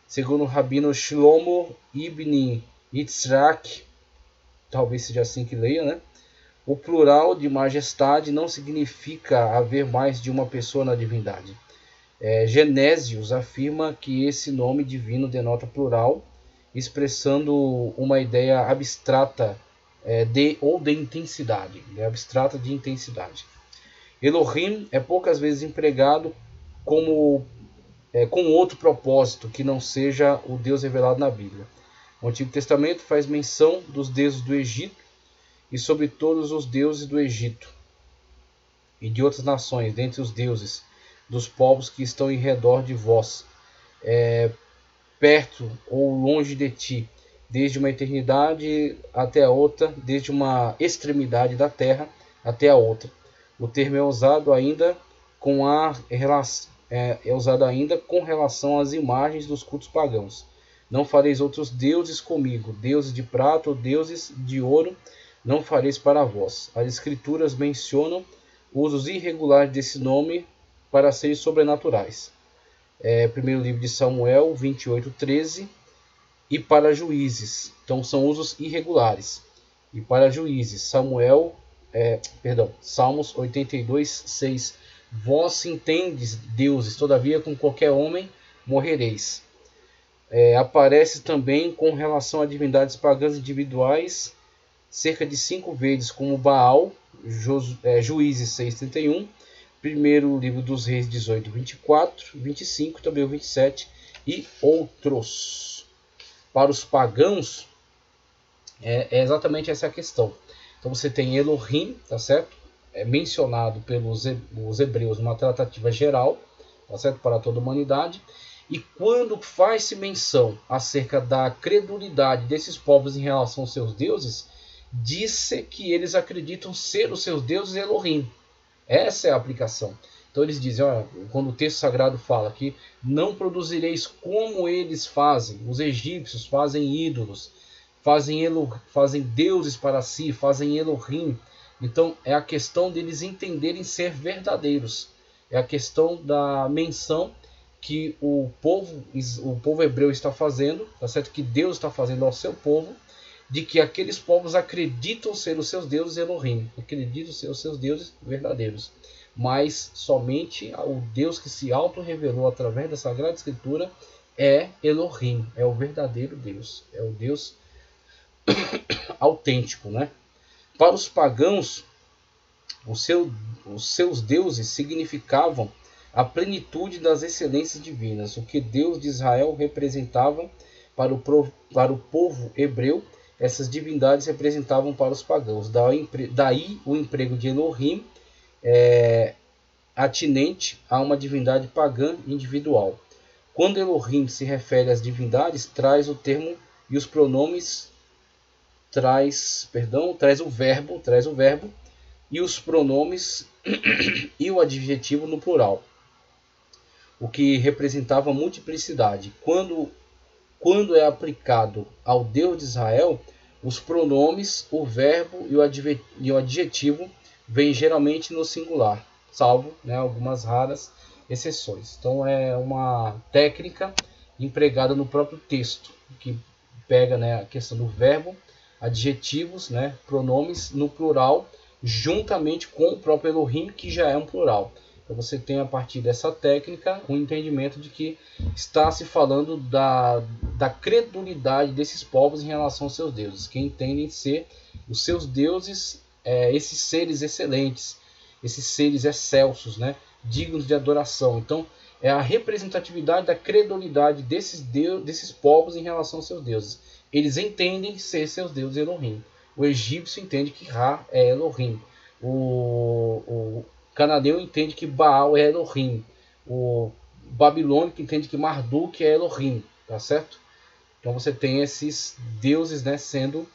Segundo o rabino Shlomo ibn Yitzhak, talvez seja assim que leia, né? O plural de majestade não significa haver mais de uma pessoa na divindade. Genesius afirma que esse nome divino denota plural, expressando uma ideia abstrata de intensidade, abstrata de intensidade. Elohim é poucas vezes empregado com outro propósito que não seja o Deus revelado na Bíblia. O Antigo Testamento faz menção dos deuses do Egito e sobre todos os deuses do Egito e de outras nações, dentre os deuses dos povos que estão em redor de vós, perto ou longe de ti, desde uma eternidade até a outra, desde uma extremidade da terra até a outra. O termo é usado ainda com relação às imagens dos cultos pagãos. Não fareis outros deuses comigo, deuses de prata ou deuses de ouro, não fareis para vós. As escrituras mencionam usos irregulares desse nome para seres sobrenaturais. Primeiro livro de Samuel 28:13, e para juízes. Então são usos irregulares. E para juízes, Salmos 82:6. Vós entendes deuses, todavia com qualquer homem morrereis. Aparece também com relação a divindades pagãs individuais, cerca de 5 vezes, como Baal, Juízes 6:31, primeiro livro dos Reis 18:24, 25, também o 27 e outros. Para os pagãos, é exatamente essa a questão. Então você tem Elohim, tá certo? É mencionado pelos hebreus numa tratativa geral, tá certo? Para toda a humanidade. E quando faz-se menção acerca da credulidade desses povos em relação aos seus deuses, diz-se que eles acreditam ser os seus deuses Elohim. Essa é a aplicação. Então eles dizem, quando o texto sagrado fala que não produzireis como eles fazem, os egípcios fazem ídolos, fazem deuses para si, fazem Elohim. Então é a questão deles entenderem ser verdadeiros. É a questão da menção que o povo hebreu está fazendo, tá certo? Que Deus está fazendo ao seu povo, de que aqueles povos acreditam ser os seus deuses Elohim, acreditam ser os seus deuses verdadeiros, mas somente o Deus que se auto-revelou através da Sagrada Escritura é Elohim, é o verdadeiro Deus, é o Deus autêntico, né? Para os pagãos, os seus deuses significavam a plenitude das excelências divinas, o que Deus de Israel representava para o povo hebreu. Essas divindades representavam para os pagãos. Daí o emprego de Elohim atinente a uma divindade pagã individual. Quando Elohim se refere às divindades, traz o termo e os pronomes traz o verbo e os pronomes e o adjetivo no plural, o que representava multiplicidade. Quando é aplicado ao Deus de Israel, os pronomes, o verbo e o adjetivo vêm geralmente no singular, salvo, né, algumas raras exceções. Então é uma técnica empregada no próprio texto, que pega, né, a questão do verbo, adjetivos, né, pronomes no plural, juntamente com o próprio Elohim, que já é um plural. Então você tem a partir dessa técnica um entendimento de que está se falando da credulidade desses povos em relação aos seus deuses, que entendem ser os seus deuses, esses seres excelentes, esses seres excelsos, né, dignos de adoração. Então é a representatividade da credulidade desses povos em relação aos seus deuses. Eles entendem ser seus deuses Elohim. O egípcio entende que Ra é Elohim. O cananeu entende que Baal é Elohim. O babilônico entende que Marduk é Elohim. Tá certo? Então você tem esses deuses, né, sendo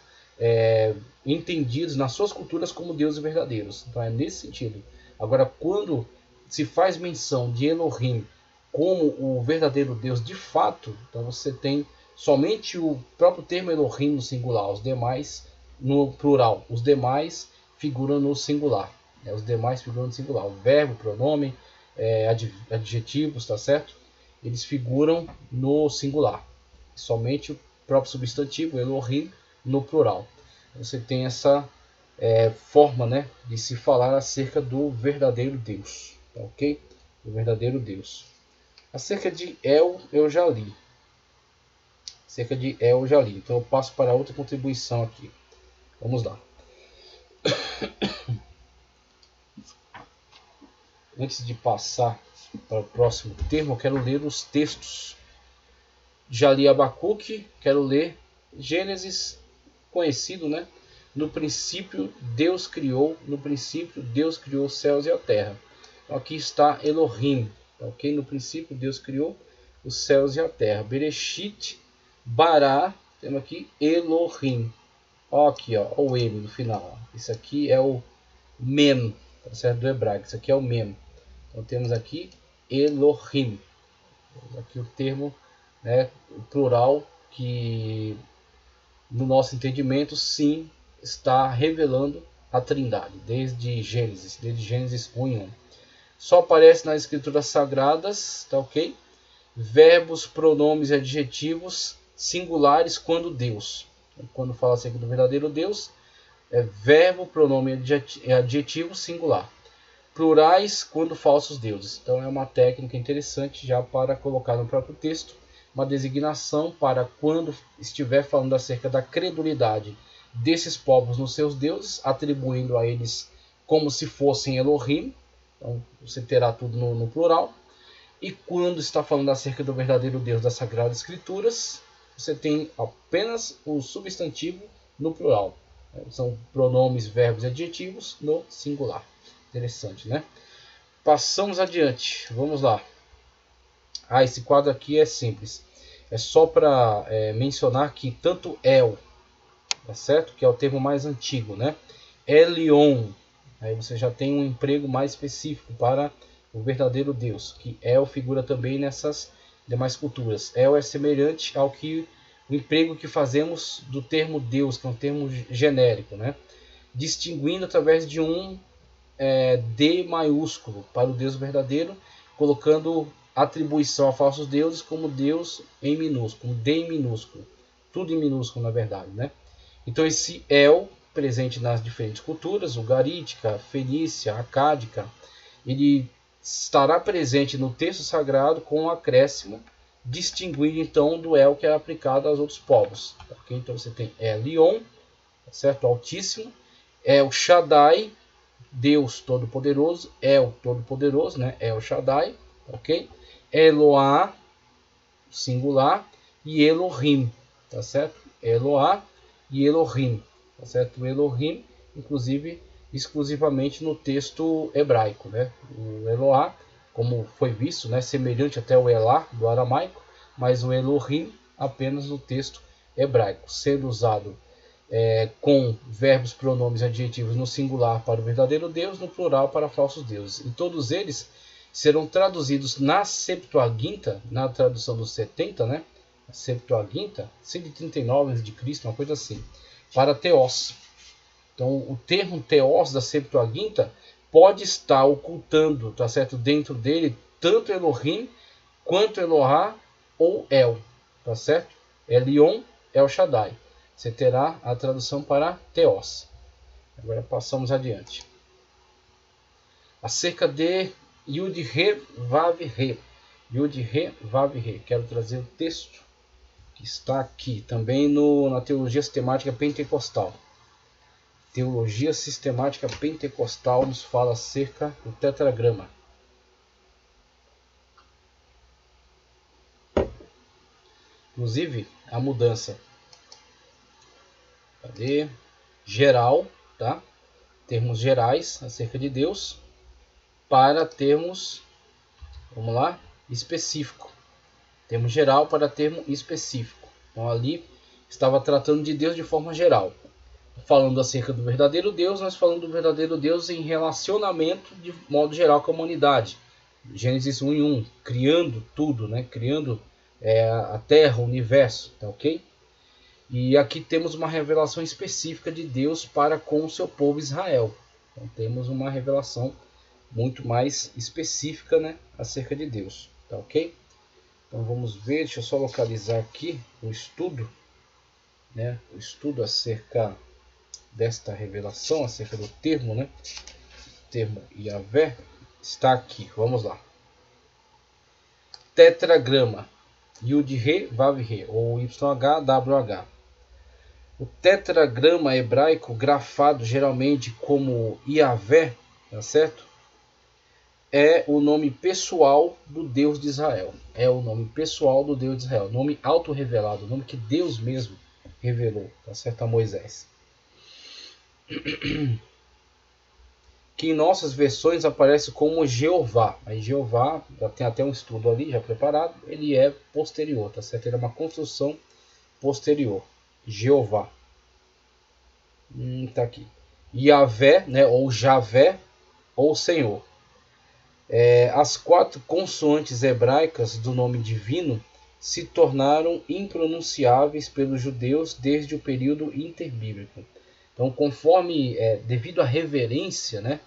entendidos nas suas culturas como deuses verdadeiros. Então é nesse sentido. Agora, quando se faz menção de Elohim como o verdadeiro Deus de fato, então você tem somente o próprio termo Elohim no singular, os demais no plural, os demais figuram no singular. Os demais figuram no singular. O verbo, pronome, adjetivos, tá certo? Eles figuram no singular. Somente o próprio substantivo, Elohim, no plural. Você tem essa forma, né, de se falar acerca do verdadeiro Deus. Ok? Do verdadeiro Deus. Acerca de El, eu já li. Então eu passo para outra contribuição aqui. Vamos lá. Antes de passar para o próximo termo, eu quero ler os textos. Já li Abacuque, quero ler Gênesis, conhecido, né? No princípio Deus criou os céus e a terra. Então, aqui está Elohim, ok? No princípio Deus criou os céus e a terra. Bereshit Bará, temos aqui Elohim. Ó, aqui, ó, o M no final. Isso aqui é o Mem, tá certo? Do hebraico. Isso aqui é o Mem. Então temos aqui Elohim. Temos aqui o termo, né, o plural, que no nosso entendimento sim está revelando a Trindade, desde Gênesis 1 em 1. Só aparece nas escrituras sagradas, tá ok? Verbos, pronomes e adjetivos singulares quando Deus. Quando fala acerca do verdadeiro Deus, é verbo, pronome e adjetivo singular. Plurais quando falsos deuses. Então é uma técnica interessante já para colocar no próprio texto uma designação para quando estiver falando acerca da credulidade desses povos nos seus deuses, atribuindo a eles como se fossem Elohim. Então você terá tudo no plural. E quando está falando acerca do verdadeiro Deus das Sagradas Escrituras, você tem apenas o substantivo no plural. São pronomes, verbos e adjetivos no singular. Interessante, né? Passamos adiante. Vamos lá. Esse quadro aqui é simples. É só para mencionar que tanto El, tá certo? Que é o termo mais antigo, né? Elion. Aí você já tem um emprego mais específico para o verdadeiro Deus, que El figura também nessas demais culturas. El é semelhante ao que o emprego que fazemos do termo Deus, que é um termo genérico, né? Distinguindo através de um D maiúsculo para o Deus verdadeiro, colocando atribuição a falsos deuses como Deus em minúsculo, D em minúsculo, tudo em minúsculo na verdade, né? Então esse El, presente nas diferentes culturas, ugarítica, fenícia, acádica, ele estará presente no texto sagrado com um acréscimo, distinguindo então do El que é aplicado aos outros povos. Okay? Então você tem Elion, certo? Altíssimo, El Shaddai, Deus Todo-Poderoso, El Todo-Poderoso, né? El Shaddai, ok? Eloá, singular, e Elohim, tá certo? Eloá e Elohim, tá certo? O Elohim, inclusive, exclusivamente no texto hebraico, né? O Eloá, como foi visto, né? Semelhante até o Elá do aramaico, mas o Elohim apenas no texto hebraico, sendo usado com verbos, pronomes e adjetivos no singular para o verdadeiro Deus, no plural para falsos deuses. E todos eles serão traduzidos na Septuaginta, na tradução dos 70, né? Septuaginta, 139 a.C., uma coisa assim, para Theos. Então, o termo Theos da Septuaginta pode estar ocultando, tá certo, dentro dele tanto Elohim quanto Elohá ou El, tá certo? Elion, El Shaddai. Você terá a tradução para Theos. Agora passamos adiante. Acerca de Yud-He, Vav-He. Yud-He, Vav-He. Quero trazer o texto que está aqui, também na Teologia Sistemática Pentecostal. Teologia Sistemática Pentecostal nos fala acerca do tetragrama. Inclusive, a mudança. Cadê? Geral, tá? Termos gerais acerca de Deus, para termos, vamos lá, específico. Termo geral para termo específico. Então ali estava tratando de Deus de forma geral. Falando acerca do verdadeiro Deus, nós falamos do verdadeiro Deus em relacionamento de modo geral com a humanidade. Gênesis 1:1, criando tudo, né? Criando a Terra, o universo, tá ok? E aqui temos uma revelação específica de Deus para com o seu povo Israel. Então temos uma revelação muito mais específica, né, acerca de Deus, tá ok? Então vamos ver, deixa eu só localizar aqui o estudo, né, o estudo acerca desta revelação, acerca do termo, né, o termo Yahvé, está aqui, vamos lá. Tetragrama, Yud-He, Vav-He, ou YHWH. O tetragrama hebraico, grafado geralmente como Yahvé, tá certo? É o nome pessoal do Deus de Israel. É o nome pessoal do Deus de Israel. Nome autorrevelado, nome que Deus mesmo revelou, tá certo? A Moisés. Que em nossas versões aparece como Jeová. Aí Jeová, já tem até um estudo ali já preparado, ele é posterior, tá certo? Ele é uma construção posterior. Jeová. Tá aqui. Yahvé, né, ou Javé, ou Senhor. As 4 consoantes hebraicas do nome divino se tornaram impronunciáveis pelos judeus desde o período interbíblico. Então, conforme, devido à reverência, né,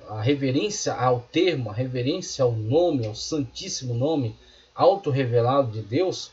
a reverência ao termo, a reverência ao nome, ao santíssimo nome autorrevelado de Deus,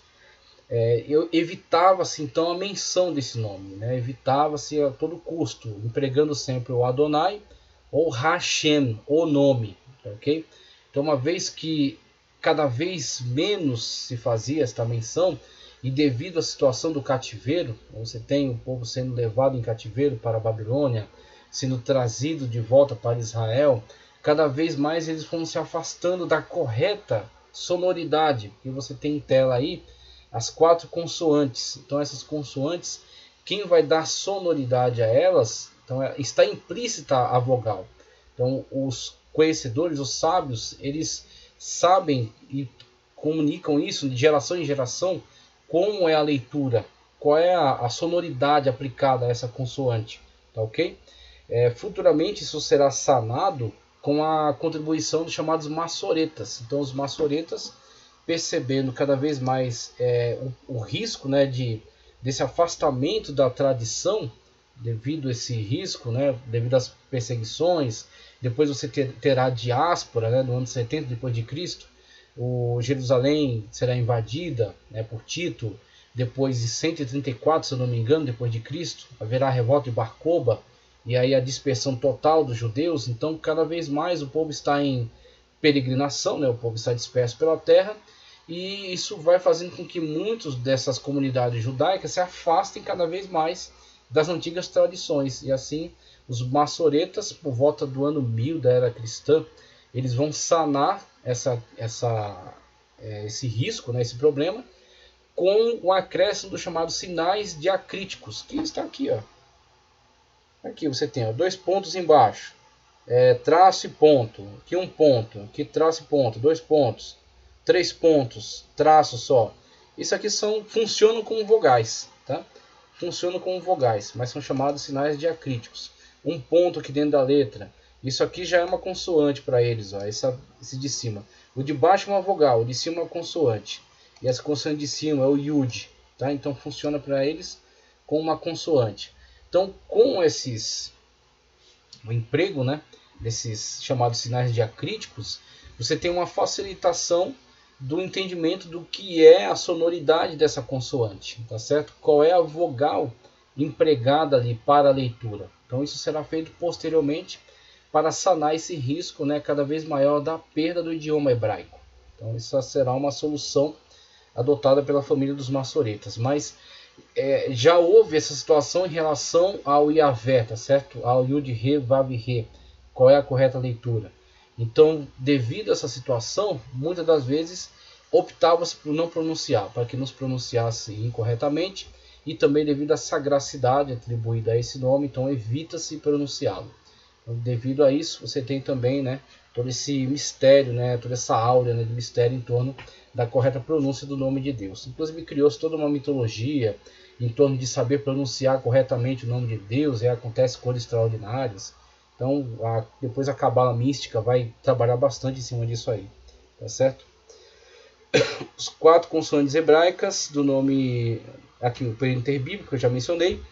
evitava-se então a menção desse nome, né? Evitava-se a todo custo, empregando sempre o Adonai ou Hashem, o nome, ok? Então, uma vez que cada vez menos se fazia esta menção, e devido à situação do cativeiro, você tem o povo sendo levado em cativeiro para a Babilônia, sendo trazido de volta para Israel, cada vez mais eles foram se afastando da correta sonoridade, que você tem em tela aí, as 4 consoantes. Então essas consoantes, quem vai dar sonoridade a elas, então está implícita a vogal. Então os conhecedores, os sábios, eles sabem e comunicam isso de geração em geração, como é a leitura, qual é a sonoridade aplicada a essa consoante, tá ok? Futuramente isso será sanado com a contribuição dos chamados maçoretas. Então os maçoretas, percebendo cada vez mais o risco, né, desse afastamento da tradição, devido a esse risco, né, devido às perseguições. Depois você terá a diáspora, né, no ano 70 depois de Cristo. O Jerusalém será invadida, né, por Tito. Depois de 134, se eu não me engano, depois de Cristo, haverá a revolta de Bar Koba, e aí a dispersão total dos judeus. Então cada vez mais o povo está em peregrinação, né, o povo está disperso pela terra, e isso vai fazendo com que muitas dessas comunidades judaicas se afastem cada vez mais das antigas tradições. E assim, os maçoretas, por volta do ano 1000 da era cristã, eles vão sanar esse risco, né, esse problema, com o acréscimo dos chamados sinais diacríticos, que está aqui. Ó. Aqui você tem 2 pontos embaixo, traço e ponto, aqui 1 ponto, aqui traço e ponto, 2 pontos, 3 pontos, traço só. Isso aqui funcionam como vogais, tá? Funcionam como vogais, mas são chamados sinais diacríticos. Um ponto aqui dentro da letra, isso aqui já é uma consoante para eles, ó, esse de cima. O de baixo é uma vogal, o de cima é uma consoante. E essa consoante de cima é o yud, tá? Então funciona para eles com uma consoante. Então, com o emprego, né, desses chamados sinais diacríticos, você tem uma facilitação do entendimento do que é a sonoridade dessa consoante, tá certo? Qual é a vogal empregada ali para a leitura. Então isso será feito posteriormente para sanar esse risco, né, cada vez maior da perda do idioma hebraico. Então isso será uma solução adotada pela família dos maçoretas. Mas já houve essa situação em relação ao Yavé, tá certo? Ao Yud Re Vav Re. Qual é a correta leitura? Então, devido a essa situação, muitas das vezes optava-se por não pronunciar, para que não se pronunciasse incorretamente, e também devido à sagracidade atribuída a esse nome, então evita-se pronunciá-lo. Então, devido a isso, você tem também, né, todo esse mistério, né, toda essa áurea, né, de mistério em torno da correta pronúncia do nome de Deus. Inclusive criou-se toda uma mitologia em torno de saber pronunciar corretamente o nome de Deus, acontece coisas extraordinárias. Então, depois a cabala mística vai trabalhar bastante em cima disso aí, tá certo? Os 4 consoantes hebraicas do nome, aqui o período interbíblico que eu já mencionei,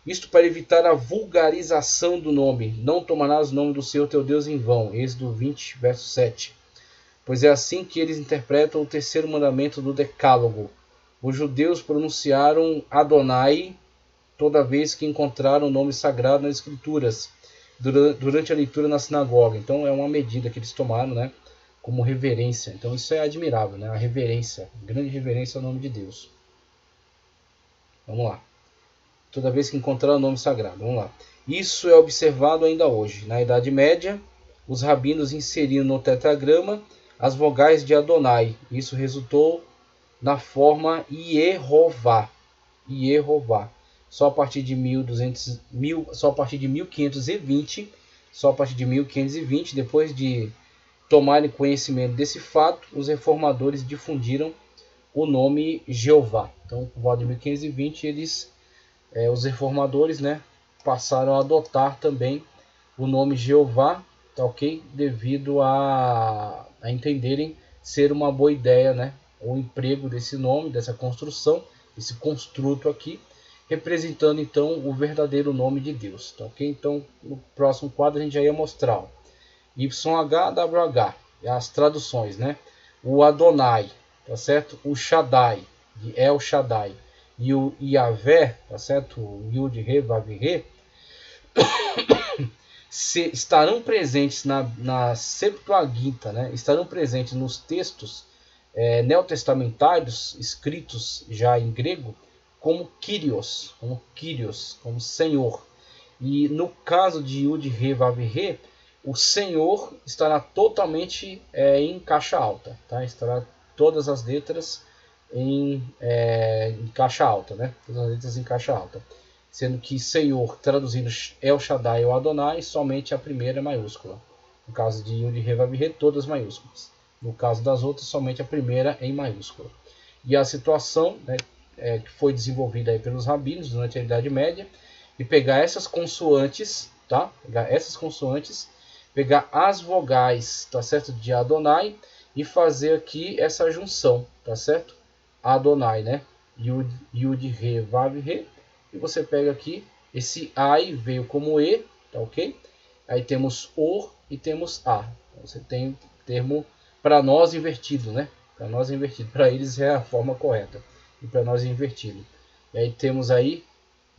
isto para evitar a vulgarização do nome. Não tomarás o nome do Senhor teu Deus em vão. Êxodo 20, verso 7. Pois é assim que eles interpretam o terceiro mandamento do Decálogo. Os judeus pronunciaram Adonai toda vez que encontraram o nome sagrado nas Escrituras, durante a leitura na sinagoga. Então é uma medida que eles tomaram, né, como reverência. Então isso é admirável, né, a reverência, grande reverência ao nome de Deus. Vamos lá. Toda vez que encontrar o nome sagrado. Vamos lá. Isso é observado ainda hoje. Na Idade Média, os rabinos inseriram no tetragrama as vogais de Adonai. Isso resultou na forma Yehová. Yehová. Só a partir de 1520, depois de tomarem conhecimento desse fato, os reformadores difundiram o nome Jeová. Então, por volta de 1520, os reformadores, né, passaram a adotar também o nome Jeová, tá ok? Devido a entenderem ser uma boa ideia, né, o emprego desse nome, dessa construção, esse construto aqui, representando então o verdadeiro nome de Deus, tá ok? Então, no próximo quadro a gente já ia mostrar YHWH, as traduções, né? O Adonai, tá certo? O Shaddai, de El Shaddai, e o Yavé, tá certo? O Yud Re Vav Re, estarão presentes na Septuaginta, né? Estarão presentes nos textos neotestamentários escritos já em grego como Kyrios, como Senhor. E no caso de Yud Re Vav Re, o Senhor estará totalmente em caixa alta, tá? Estará todas as letras em caixa alta, né? Todas as letras em caixa alta. Sendo que Senhor, traduzindo El Shaddai ou Adonai, somente a primeira é maiúscula. No caso de Yud Re Vav Re, todas maiúsculas. No caso das outras, somente a primeira em maiúscula. E a situação, né, que foi desenvolvida aí pelos rabinos durante a Idade Média, e pegar essas consoantes, tá? Pegar as vogais, tá certo? De Adonai e fazer aqui essa junção, tá certo? Adonai, né? Yud Re Vav Re. E você pega aqui, esse Ai veio como E, tá ok? Aí temos O e temos A. Então, você tem o termo para nós invertido, né? Para nós invertido. Para eles é a forma correta. E para nós é invertido. E aí temos aí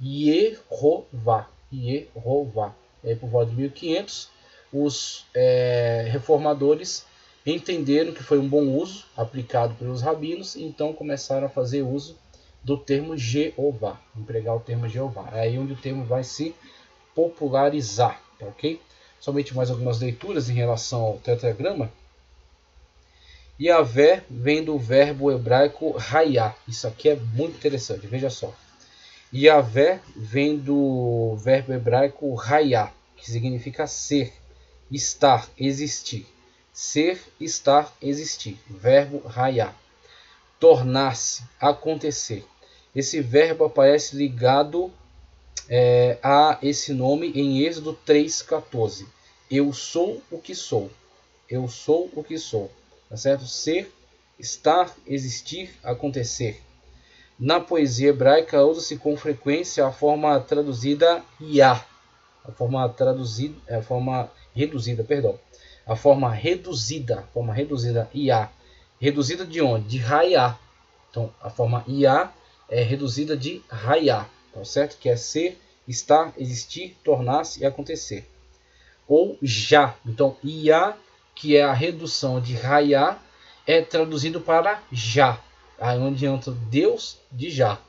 Yehová. Yehová. E aí por volta de 1500, os reformadores entenderam que foi um bom uso aplicado pelos rabinos, e então começaram a fazer uso do termo Jeová, empregar o termo Jeová. É aí onde o termo vai se popularizar, tá ok? Somente mais algumas leituras em relação ao tetragrama. Yavé vem do verbo hebraico hayá. Isso aqui é muito interessante, veja só. Yavé vem do verbo hebraico hayá, que significa ser, estar, existir. Ser, estar, existir. Verbo hayá. tornar-se, acontecer. Esse verbo aparece ligado a esse nome em Êxodo 3,14. Eu sou o que sou. Eu sou o que sou. Tá certo? Ser, estar, existir, acontecer. Na poesia hebraica usa-se com frequência a forma traduzida Iá. A forma reduzida Iá. Reduzida de onde? De Raiá. Então, a forma Iá é reduzida de Raiá, tá certo? Que é ser, estar, existir, tornar-se e acontecer. Ou já. Então, Iá, que é a redução de Raiá, é traduzido para já. Aí onde entra Deus de já.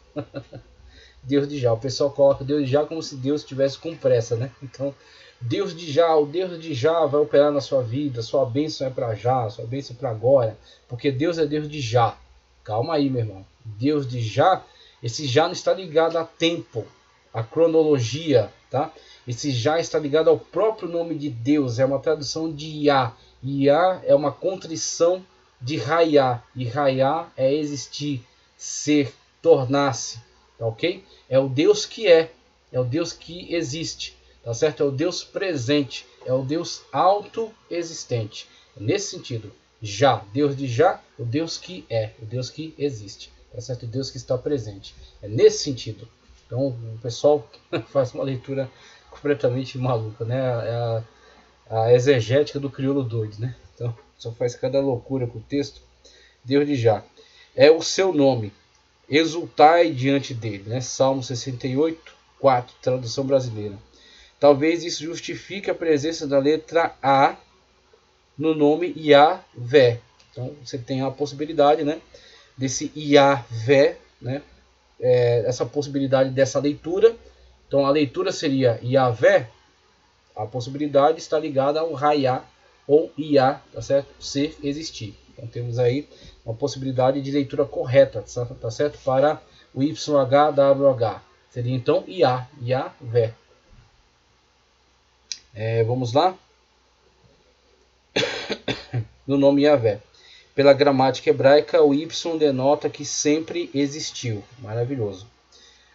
Deus de já. O pessoal coloca Deus de já como se Deus estivesse com pressa, né? Então, Deus de já, o Deus de já vai operar na sua vida. Sua bênção é para já, sua bênção é para agora. Porque Deus é Deus de já. Calma aí, meu irmão. Deus de já, esse já não está ligado a tempo, a cronologia, tá? Esse já está ligado ao próprio nome de Deus. É uma tradução de Iá. Iá é uma contrição de Raiá, e Raiá é existir, ser, tornar-se, tá ok? É o Deus que é o Deus que existe, tá certo? É o Deus presente, é o Deus autoexistente. Nesse sentido, já, Deus de já, o Deus que é, o Deus que existe, tá certo? O Deus que está presente. É nesse sentido. Então, o pessoal faz uma leitura completamente maluca, né? É a exegética do crioulo doido, né? Então, só faz cada loucura com o texto. Deus de já. É o seu nome. Exultai diante dele. Né? Salmo 68, 4, tradução brasileira. Talvez isso justifique a presença da letra A no nome Yahvé. Então, você tem a possibilidade, né, desse Yahvé, né, essa possibilidade dessa leitura. Então, a leitura seria Yahvé. A possibilidade está ligada ao Raiá ou Iá, tá certo? Ser, existir. Então temos aí uma possibilidade de leitura correta, tá certo? Para o YHWH. Seria então Iá, Yahvé. Vamos lá? No nome Yahvé. Pela gramática hebraica, o Y denota que sempre existiu. Maravilhoso.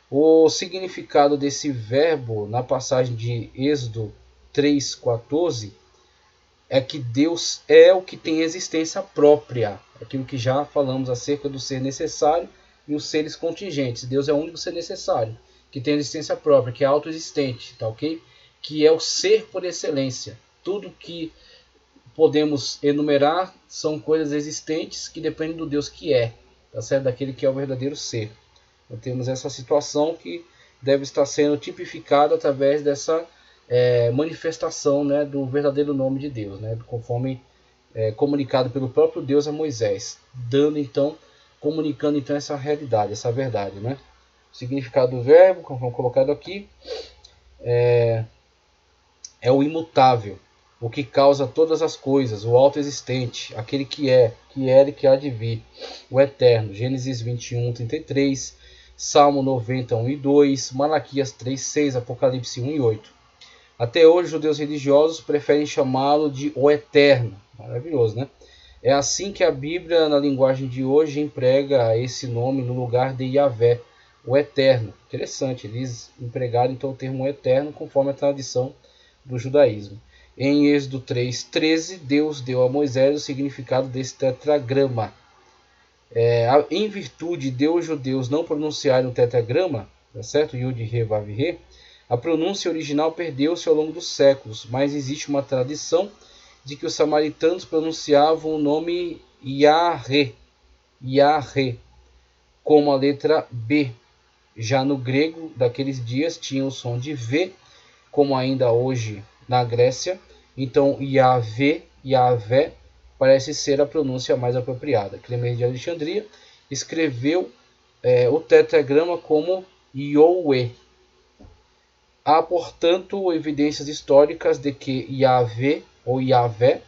O significado desse verbo na passagem de Êxodo 3,14 é que Deus é o que tem existência própria. Aquilo que já falamos acerca do ser necessário e os seres contingentes. Deus é o único ser necessário, que tem existência própria, que é autoexistente, tá ok? Que é o ser por excelência. Tudo que podemos enumerar são coisas existentes que dependem do Deus que é, tá certo? Daquele que é o verdadeiro ser. Então temos essa situação que deve estar sendo tipificada através dessa manifestação, né, do verdadeiro nome de Deus, né, conforme comunicado pelo próprio Deus a Moisés, comunicando então essa realidade, essa verdade, né? O significado do verbo, como colocado aqui, é o imutável, o que causa todas as coisas, o autoexistente, aquele que era e que há de vir, o eterno. Gênesis 21, 33, Salmo 90, 1 e 2, Malaquias 3, 6, Apocalipse 1 e 8. Até hoje, os judeus religiosos preferem chamá-lo de o Eterno. Maravilhoso, né? É assim que a Bíblia, na linguagem de hoje, emprega esse nome no lugar de Yahvé, o Eterno. Interessante, eles empregaram então o termo Eterno conforme a tradição do judaísmo. Em Êxodo 3:13, Deus deu a Moisés o significado desse tetragrama. Em virtude de os judeus não pronunciarem o tetragrama, tá certo? Yud, Re, Vav, Re, a pronúncia original perdeu-se ao longo dos séculos, mas existe uma tradição de que os samaritanos pronunciavam o nome Yahre, como a letra B. Já no grego daqueles dias tinha o som de V, como ainda hoje na Grécia. Então Yahvé, parece ser a pronúncia mais apropriada. Clemente de Alexandria escreveu o tetragrama como Yahweh. Há, portanto, evidências históricas de que Yahvé ou Yahvé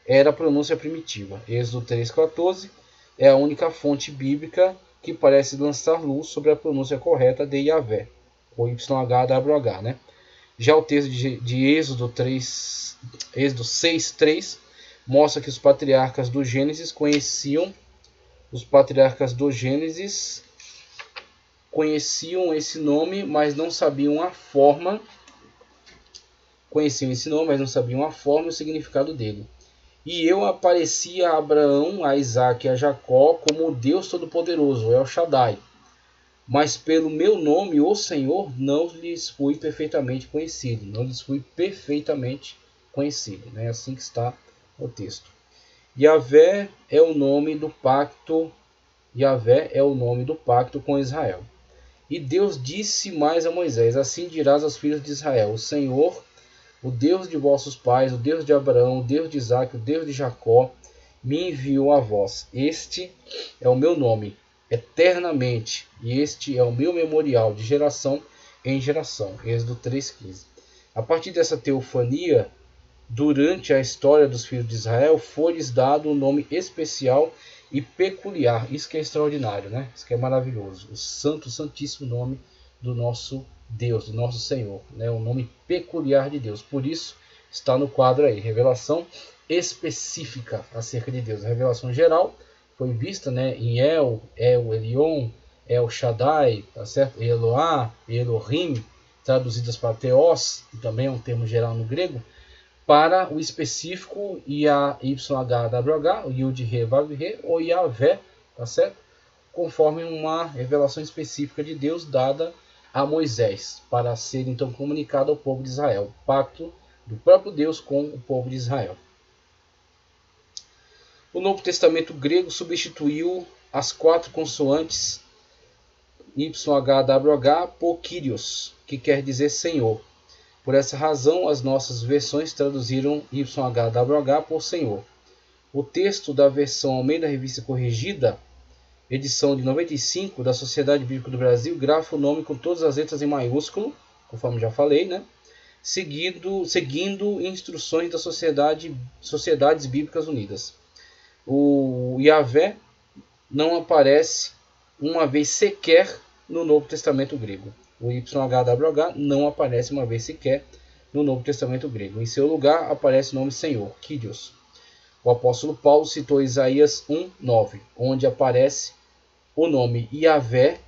era a pronúncia primitiva. Êxodo 3,14 é a única fonte bíblica que parece lançar luz sobre a pronúncia correta de Yahvé, ou YHWH, né? Já o texto de Êxodo 6,3 mostra que os patriarcas do Gênesis conheciam Os patriarcas do Gênesis conheciam esse nome, mas não sabiam a forma. Conheciam esse nome, mas não sabiam a forma e o significado dele. E eu apareci a Abraão, a Isaac e a Jacó como o Deus Todo-Poderoso, El Shaddai. Mas pelo meu nome, o Senhor, não lhes fui perfeitamente conhecido. Não lhes fui perfeitamente conhecido. É assim que está o texto. Yahvé é o nome do pacto. Yahvé é o nome do pacto com Israel. E Deus disse mais a Moisés: assim dirás aos filhos de Israel: o Senhor, o Deus de vossos pais, o Deus de Abraão, o Deus de Isaque, o Deus de Jacó, me enviou a vós. Este é o meu nome, eternamente, e este é o meu memorial de geração em geração. Êxodo 3,15. A partir dessa teofania, durante a história dos filhos de Israel, foi-lhes dado um nome especial e peculiar. Isso que é extraordinário, né? Isso que é maravilhoso. O santo, santíssimo nome do nosso Deus, do nosso Senhor, né? O nome peculiar de Deus. Por isso está no quadro aí, revelação específica acerca de Deus. A revelação geral foi vista, né, em El Elyon, El Shaddai, tá certo? Eloá, Elohim, traduzidas para Theos, que também é um termo geral no grego. Para o específico, YHWH, o Yud He Vav He, ou Yahvé, tá certo? Conforme uma revelação específica de Deus dada a Moisés, para ser então comunicado ao povo de Israel. Pacto do próprio Deus com o povo de Israel. O Novo Testamento grego substituiu as 4 consoantes YHWH por Kyrios, que quer dizer Senhor. Por essa razão, as nossas versões traduziram YHWH por Senhor. O texto da versão Almeida Revista Corrigida, edição de 95 da Sociedade Bíblica do Brasil, grafa o nome com todas as letras em maiúsculo, conforme já falei, né? Seguindo instruções da Sociedades Bíblicas Unidas. O Yahvé não aparece uma vez sequer no Novo Testamento grego. O YHWH não aparece uma vez sequer no Novo Testamento grego. Em seu lugar aparece o nome Senhor, Kyrios. O apóstolo Paulo citou Isaías 1:9, onde aparece o nome Yahvé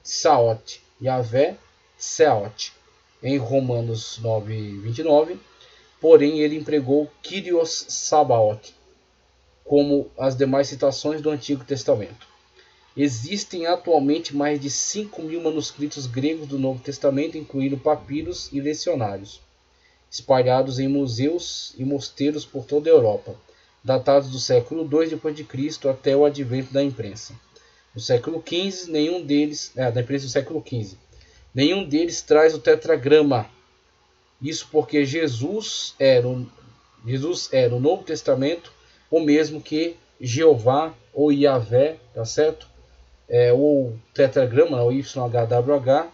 Saot, Yahvé Seot. Em Romanos 9:29, porém ele empregou Kyrios Sabaoth, como as demais citações do Antigo Testamento. Existem atualmente mais de 5.000 manuscritos gregos do Novo Testamento, incluindo papiros e lecionários, espalhados em museus e mosteiros por toda a Europa, datados do século II d.C. até o advento da imprensa. No século XV, nenhum deles traz o tetragrama. Isso porque Jesus era no Novo Testamento o mesmo que Jeová ou Yahvé, tá certo? O tetragrama, o YHWH,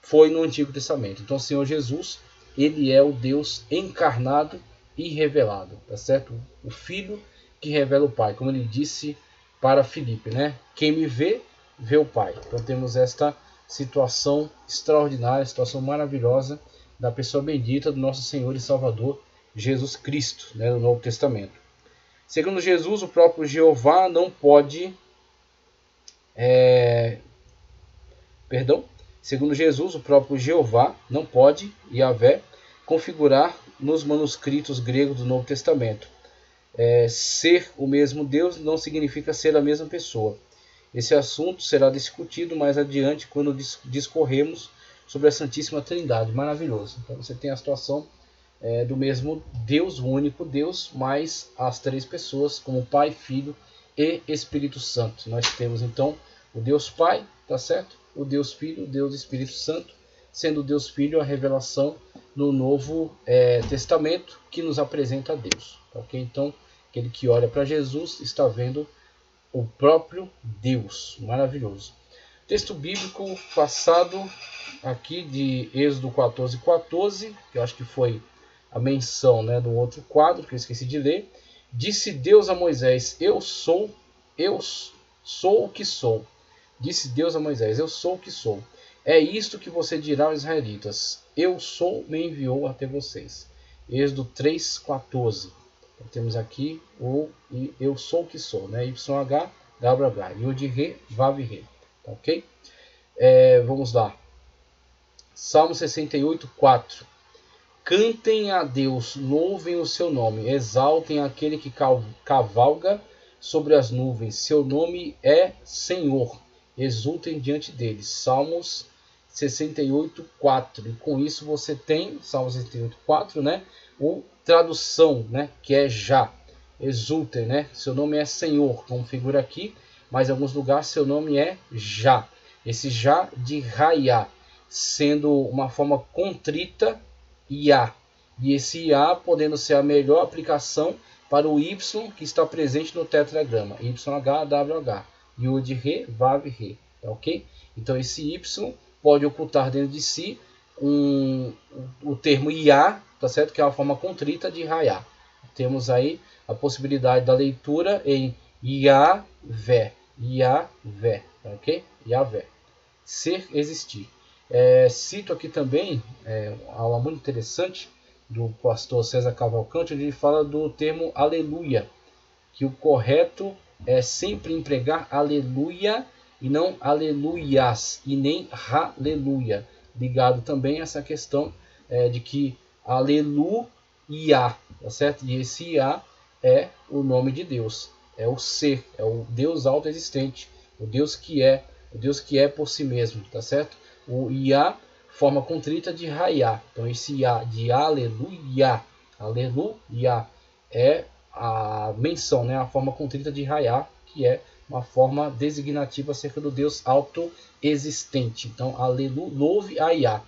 foi no Antigo Testamento. Então o Senhor Jesus, ele é o Deus encarnado e revelado, tá certo? O Filho que revela o Pai, como ele disse para Filipe, né? Quem me vê, vê o Pai. Então temos esta situação extraordinária, situação maravilhosa da pessoa bendita do nosso Senhor e Salvador Jesus Cristo, né, no Novo Testamento. Segundo Jesus, o próprio Jeová não pode Segundo Jesus, o próprio Jeová não pode, Yahvé, configurar nos manuscritos gregos do Novo Testamento. Ser o mesmo Deus não significa ser a mesma pessoa. Esse assunto será discutido mais adiante quando discorremos sobre a Santíssima Trindade. Maravilhoso. Então você tem a situação do mesmo Deus, o único Deus, mais as 3 pessoas, como Pai, Filho e Espírito Santo. Nós temos então o Deus Pai, tá certo? O Deus Filho, o Deus Espírito Santo, sendo o Deus Filho a revelação no Novo Testamento que nos apresenta a Deus. Ok? Então, aquele que olha para Jesus está vendo o próprio Deus. Maravilhoso. Texto bíblico passado aqui de Êxodo 14:14, que eu acho que foi a menção, né, do outro quadro que eu esqueci de ler. Disse Deus a Moisés: eu sou o que sou. Disse Deus a Moisés: eu sou o que sou. É isto que você dirá aos israelitas: eu sou, me enviou até vocês. Êxodo 3:14. Então, temos aqui o eu sou o que sou, né? YH, WH, Yod Re, Vav Re, tá ok? Vamos lá. Salmo 68, 4. Cantem a Deus, louvem o seu nome, exaltem aquele que cavalga sobre as nuvens. Seu nome é Senhor, exultem diante dele. Salmos 68, 4. E com isso você tem, Salmos 68, 4, né? O tradução, né? Que é já. Exultem, né? Seu nome é Senhor, como figura aqui, mas em alguns lugares seu nome é já. Esse já de raiá, sendo uma forma contrita, Iá. E esse Iá podendo ser a melhor aplicação para o Y que está presente no tetragrama. YHWH. Yod Re, Vav Re. Tá ok? Então esse Y pode ocultar dentro de si o termo Iá, tá certo? Que é a forma contrita de Raiá. Temos aí a possibilidade da leitura em Iavé. Iavé. Tá ok? Iavé. Ser, existir. Cito aqui também uma aula muito interessante do pastor César Cavalcante, onde ele fala do termo aleluia, que o correto é sempre empregar aleluia e não aleluias, e nem aleluia, ligado também a essa questão de que aleluia, tá certo? E esse Iá é o nome de Deus, é o ser, é o Deus autoexistente, o Deus que é por si mesmo, tá certo? O Iá, forma contrita de Raiá. Então esse Iá de aleluia, aleluia, é a menção, né? A forma contrita de Raiá, que é uma forma designativa acerca do Deus autoexistente. Então, aleluia, louve a Iá.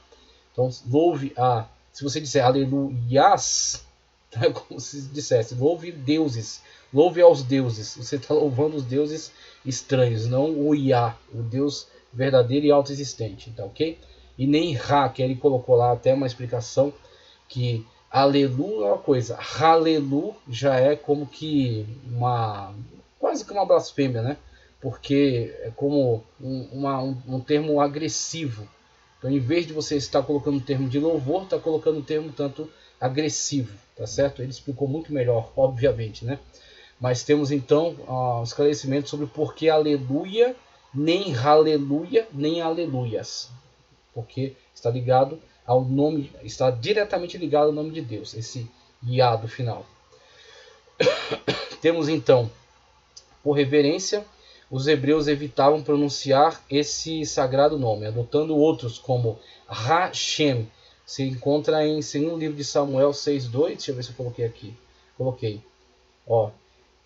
Então, louve a... Se você disser aleluias, é como se dissesse louve deuses, louve aos deuses. Você está louvando os deuses estranhos, não o Iá, o Deus verdadeiro e autoexistente, tá ok? E nem Ra, que ele colocou lá até uma explicação que aleluia é uma coisa, Halelu já é como que quase que uma blasfêmia, né? Porque é como um termo agressivo. Então, em vez de você estar colocando um termo de louvor, está colocando um termo tanto agressivo, tá certo? Ele explicou muito melhor, obviamente, né? Mas temos então um esclarecimento sobre por que aleluia, nem aleluia, nem aleluias. Porque está ligado ao nome, está diretamente ligado ao nome de Deus, esse Iá do final. Temos então, por reverência, os hebreus evitavam pronunciar esse sagrado nome, adotando outros como Hashem. Se encontra em 2 livro de Samuel 6:2. Deixa eu ver se eu coloquei aqui. Coloquei. Ó,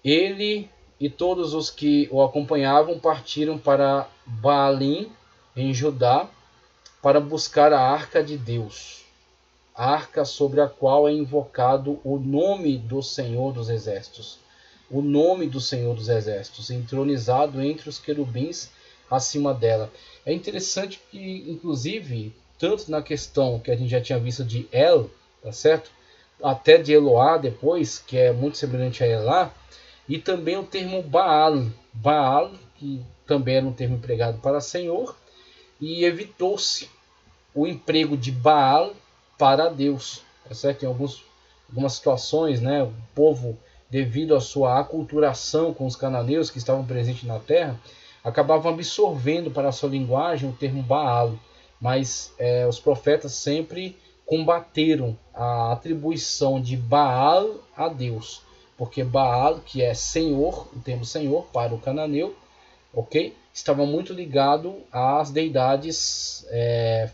ele e todos os que o acompanhavam partiram para Baalim, em Judá, para buscar a arca de Deus, a arca sobre a qual é invocado o nome do Senhor dos Exércitos. O nome do Senhor dos Exércitos, entronizado entre os querubins acima dela. É interessante que, inclusive, tanto na questão que a gente já tinha visto de El, tá certo? Até de Eloá depois, que é muito semelhante a Elá, e também o termo Baal, Baal, que também era um termo empregado para Senhor, e evitou-se o emprego de Baal para Deus, tá certo? Em algumas situações, né, o povo, devido à sua aculturação com os cananeus que estavam presentes na terra, acabavam absorvendo para a sua linguagem o termo Baal, mas os profetas sempre combateram a atribuição de Baal a Deus, porque Baal, que é Senhor, o termo Senhor para o cananeu, ok? Estava muito ligado às deidades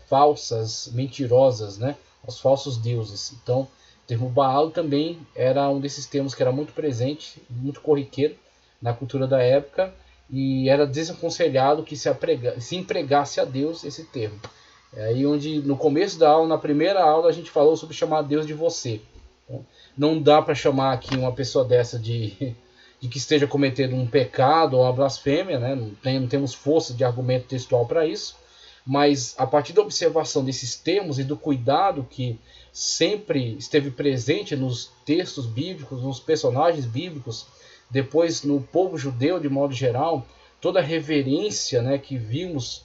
falsas, mentirosas, né? Aos falsos deuses. Então, o termo Baal também era um desses termos que era muito presente, muito corriqueiro na cultura da época, e era desaconselhado que se empregasse a Deus esse termo. É aí onde, no começo da aula, na primeira aula, a gente falou sobre chamar Deus de você. Então, não dá para chamar aqui uma pessoa dessa de que esteja cometendo um pecado ou uma blasfêmia, né? Não temos força de argumento textual para isso, mas a partir da observação desses termos e do cuidado que sempre esteve presente nos textos bíblicos, nos personagens bíblicos, depois no povo judeu de modo geral, toda a reverência, né, que vimos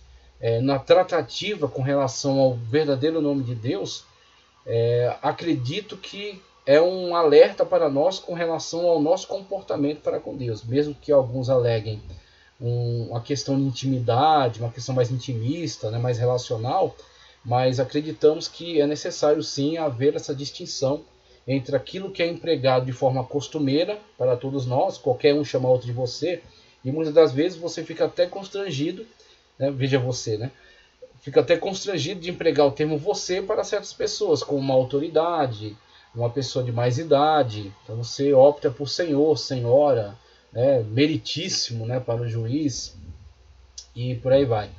na tratativa com relação ao verdadeiro nome de Deus, acredito que é um alerta para nós com relação ao nosso comportamento para com Deus. Mesmo que alguns aleguem uma questão de intimidade, uma questão mais intimista, né, mais relacional, mas acreditamos que é necessário sim haver essa distinção entre aquilo que é empregado de forma costumeira para todos nós, qualquer um chama outro de você, e muitas das vezes você fica até constrangido, né, veja você, né, fica até constrangido de empregar o termo você para certas pessoas, como uma autoridade, uma pessoa de mais idade. Então você opta por senhor, senhora, né, meritíssimo, né, para o juiz, e por aí vai.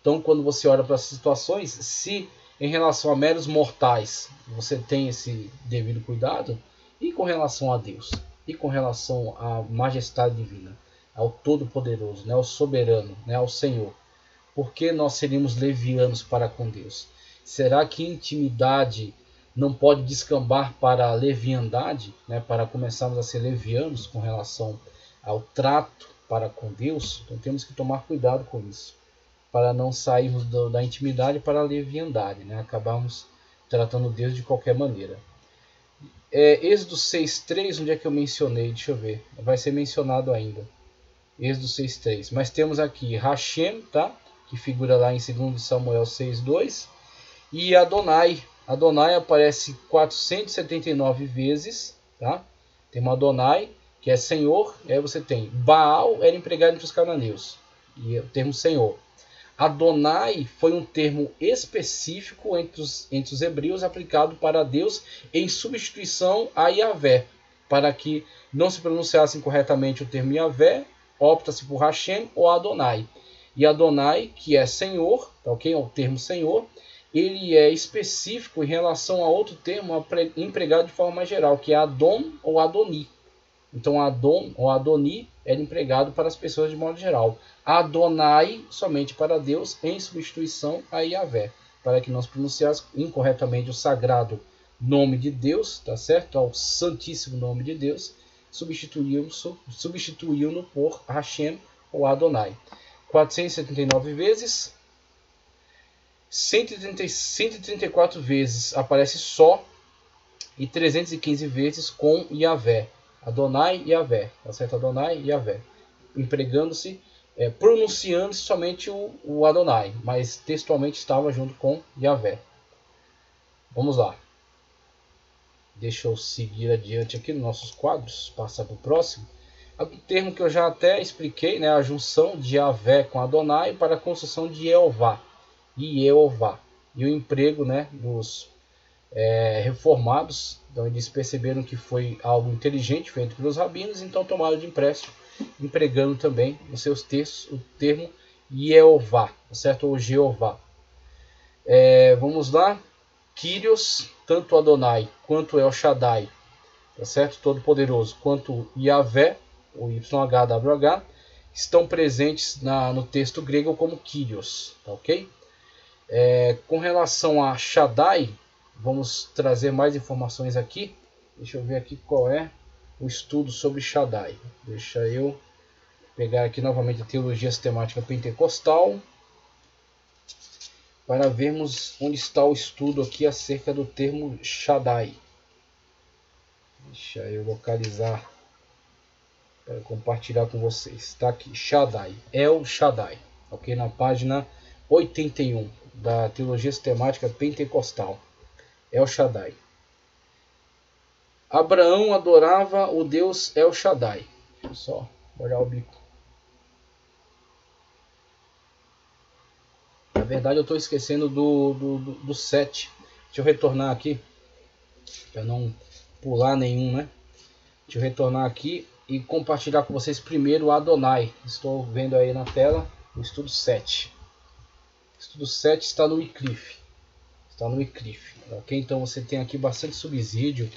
Então quando você olha para essas situações, se em relação a meros mortais você tem esse devido cuidado, e com relação a Deus, e com relação à majestade divina, ao Todo-Poderoso, né, ao Soberano, né, ao Senhor, por que nós seríamos levianos para com Deus? Será que intimidade não pode descambar para a leviandade, né, para começarmos a ser levianos com relação ao trato para com Deus? Então temos que tomar cuidado com isso, para não sairmos da intimidade para a leviandade, né? Acabarmos tratando Deus de qualquer maneira. Êxodo 6.3, onde é que eu mencionei? Deixa eu ver, vai ser mencionado ainda. Êxodo 6.3, mas temos aqui Hashem, tá? Que figura lá em 2 Samuel 6.2, e Adonai. Adonai aparece 479 vezes, tá? Tem uma Adonai, que é Senhor, e aí você tem Baal, era empregado entre os cananeus, e é o termo Senhor. Adonai foi um termo específico entre os hebreus aplicado para Deus em substituição a Yahvé. Para que não se pronunciassem corretamente o termo Yahvé, opta-se por Hashem ou Adonai. E Adonai, que é Senhor, tá ok? É o termo Senhor, ele é específico em relação a outro termo empregado de forma mais geral, que é Adon ou Adoni. Então Adon ou Adoni era empregado para as pessoas de modo geral. Adonai somente para Deus, em substituição a Yahvé, para que não se pronunciasse incorretamente o sagrado nome de Deus, tá certo? Ao santíssimo nome de Deus, substituiu-no por Hashem ou Adonai. 479 vezes, 134 vezes aparece só, e 315 vezes com Yahvé. Adonai e Yahvé, tá certo? Adonai e Yahvé, empregando-se, pronunciando-se somente o Adonai, mas textualmente estava junto com Yahvé. Vamos lá. Deixa eu seguir adiante aqui nos nossos quadros, passar para o próximo. O termo que eu já até expliquei, né, a junção de Yahvé com Adonai para a construção de Jeová e Jeová. E o emprego, né, dos reformados, então eles perceberam que foi algo inteligente feito pelos rabinos, então tomaram de empréstimo, empregando também nos seus textos o termo Jeová, certo? Ou Jeová. Vamos lá. Kyrios, tanto Adonai quanto El Shaddai, tá certo? Todo-Poderoso, quanto Yahvé, o YHWH, estão presentes no texto grego como Kyrios, tá ok? Com relação a Shaddai, vamos trazer mais informações aqui. Deixa eu ver aqui qual é o estudo sobre Shaddai. Deixa eu pegar aqui novamente a Teologia Sistemática Pentecostal, para vermos onde está o estudo aqui acerca do termo Shaddai. Deixa eu localizar para compartilhar com vocês. Está aqui, Shaddai, El Shaddai, ok? Na página 81 da Teologia Sistemática Pentecostal. El Shaddai. Abraão adorava o Deus El Shaddai. Deixa eu só olhar o bico. Na verdade eu estou esquecendo do 7. Deixa eu retornar aqui, para não pular nenhum, né? Deixa eu retornar aqui e compartilhar com vocês primeiro o Adonai. Estou vendo aí na tela o estudo 7. O estudo 7 está no Wycliffe. Está no Wycliffe, ok? Então você tem aqui bastante subsídio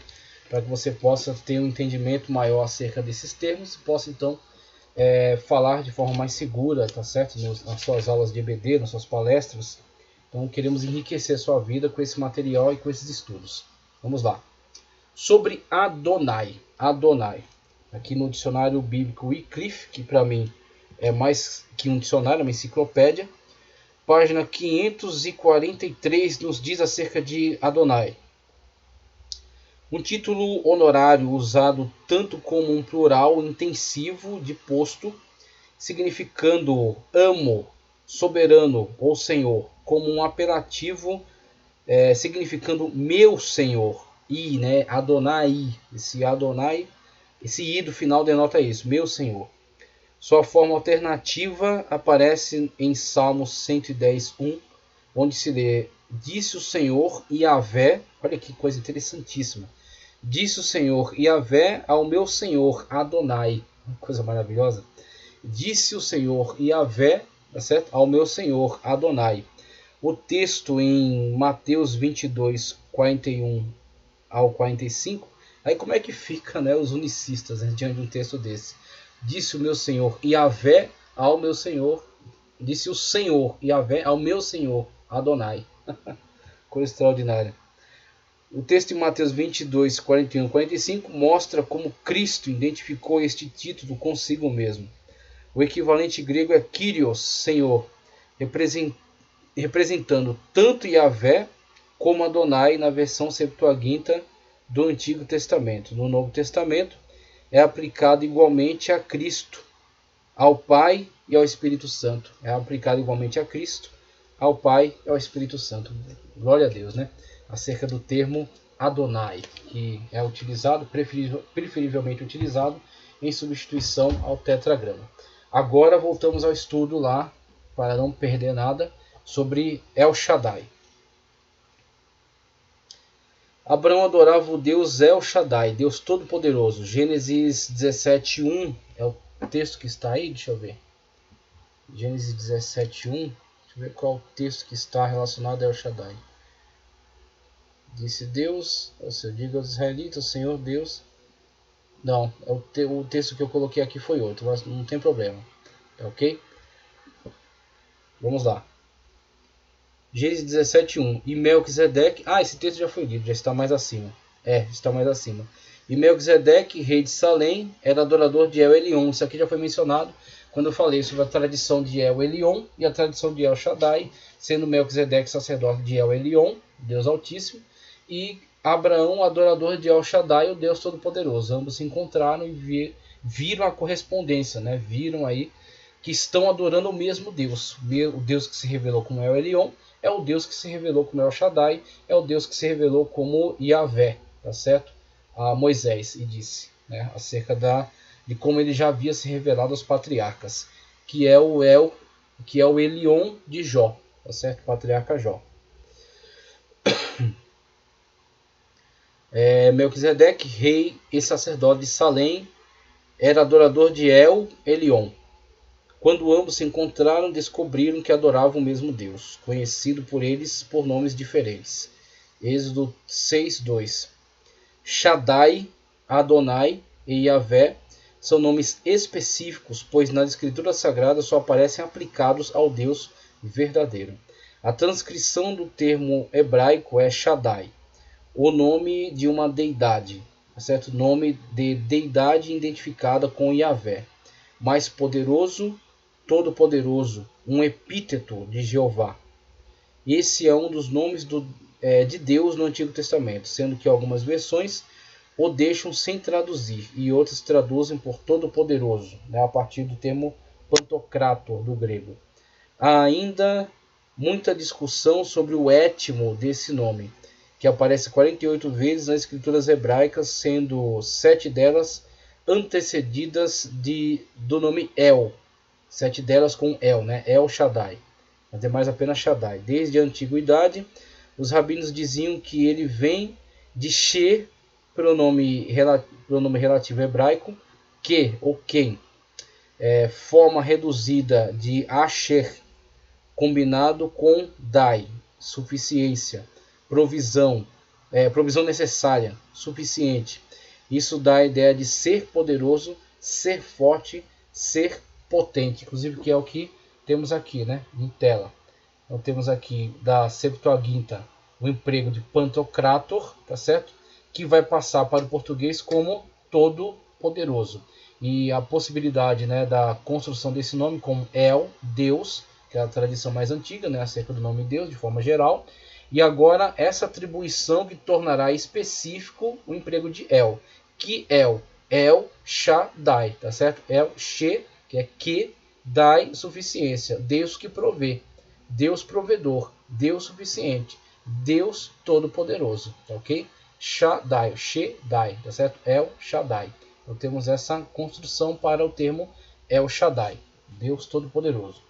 para que você possa ter um entendimento maior acerca desses termos e possa então falar de forma mais segura, tá certo? Nas suas aulas de EBD, nas suas palestras. Então queremos enriquecer a sua vida com esse material e com esses estudos. Vamos lá. Sobre Adonai. Adonai. Aqui no dicionário bíblico Wycliffe, que para mim é mais que um dicionário, é uma enciclopédia. Página 543 nos diz acerca de Adonai. Um título honorário usado tanto como um plural intensivo de posto, significando amo, soberano ou senhor, como um apelativo significando meu senhor. I, né? Adonai. Esse Adonai, esse I do final denota isso, meu senhor. Sua forma alternativa aparece em Salmos 110:1, onde se lê: disse o Senhor Yahvé, olha que coisa interessantíssima. Disse o Senhor Yahvé ao meu Senhor Adonai. Coisa maravilhosa. Disse o Senhor Yahvé, tá certo? Ao meu Senhor Adonai. O texto em Mateus 22:41 ao 45. Aí como é que fica, né, os unicistas, né, diante de um texto desse? Disse o meu Senhor Yahvé ao meu Senhor. Disse o Senhor Yahvé ao meu Senhor Adonai. Coisa extraordinária. O texto em Mateus 22:41 e 45 mostra como Cristo identificou este título consigo mesmo. O equivalente grego é Kyrios, Senhor, representando tanto Yahvé como Adonai na versão Septuaginta do Antigo Testamento. No Novo Testamento é aplicado igualmente a Cristo, ao Pai e ao Espírito Santo. É aplicado igualmente a Cristo, ao Pai e ao Espírito Santo. Glória a Deus, né? Acerca do termo Adonai, que é utilizado, preferivelmente utilizado em substituição ao tetragrama. Agora voltamos ao estudo lá, para não perder nada, sobre El Shaddai. Abraão adorava o Deus El Shaddai, Deus Todo-Poderoso. Gênesis 17:1 é o texto que está aí, deixa eu ver. Gênesis 17:1, deixa eu ver qual é o texto que está relacionado a El Shaddai. Disse Deus, diga aos israelitas, o Senhor Deus. Não, o texto que eu coloquei aqui foi outro, mas não tem problema. Tá ok? Vamos lá. Gênesis 17:1. E Melquisedeque. Esse texto já foi lido, já está mais acima. Está mais acima. E Melquisedeque, rei de Salém, era adorador de El Elyon. Isso aqui já foi mencionado quando eu falei sobre a tradição de El Elyon e a tradição de El Shaddai, sendo Melquisedeque sacerdote de El Elyon, Deus Altíssimo, e Abraão, adorador de El Shaddai, o Deus Todo-Poderoso. Ambos se encontraram e viram a correspondência, né? Viram aí que estão adorando o mesmo Deus. O Deus que se revelou como El Elyon é o Deus que se revelou como El Shaddai, é o Deus que se revelou como Yahvé, tá certo? A Moisés, e disse, né, acerca de como ele já havia se revelado aos patriarcas, que é o Elyon de Jó, tá certo? Patriarca Jó. Melquisedeque, rei e sacerdote de Salém, era adorador de El Elyon. Quando ambos se encontraram, descobriram que adoravam o mesmo Deus, conhecido por eles por nomes diferentes. Êxodo 6:2. Shaddai, Adonai e Yahvé são nomes específicos, pois nas escrituras sagradas só aparecem aplicados ao Deus verdadeiro. A transcrição do termo hebraico é Shaddai, o nome de uma deidade, certo? Nome de deidade identificada com Yahvé, mais poderoso, todo-poderoso, um epíteto de Jeová. Esse é um dos nomes de Deus no Antigo Testamento, sendo que algumas versões o deixam sem traduzir e outras traduzem por todo-poderoso, né, a partir do termo pantocrator do grego. Há ainda muita discussão sobre o étimo desse nome, que aparece 48 vezes nas escrituras hebraicas, sendo 7 delas antecedidas do nome El. 7 delas com El, né? El Shaddai. As demais apenas Shaddai. Desde a antiguidade, os rabinos diziam que ele vem de She, pronome relativo hebraico, que ou quem, forma reduzida de Asher, combinado com Dai, suficiência, provisão, provisão necessária, suficiente. Isso dá a ideia de ser poderoso, ser forte, ser potente, inclusive que é o que temos aqui, né, em tela. Então temos aqui da Septuaginta o emprego de pantocrator, tá certo? Que vai passar para o português como todo poderoso. E a possibilidade, né, da construção desse nome como El, Deus, que é a tradição mais antiga, né, acerca do nome Deus de forma geral, E agora essa atribuição que tornará específico o emprego de El. Que El Shaddai, tá certo? El She, que é que, Dai, suficiência. Deus que provê. Deus provedor. Deus suficiente. Deus todo-poderoso, tá ok? Shaddai, She-Dai, tá certo? El Shaddai. Então temos essa construção para o termo El Shaddai, Deus todo-poderoso.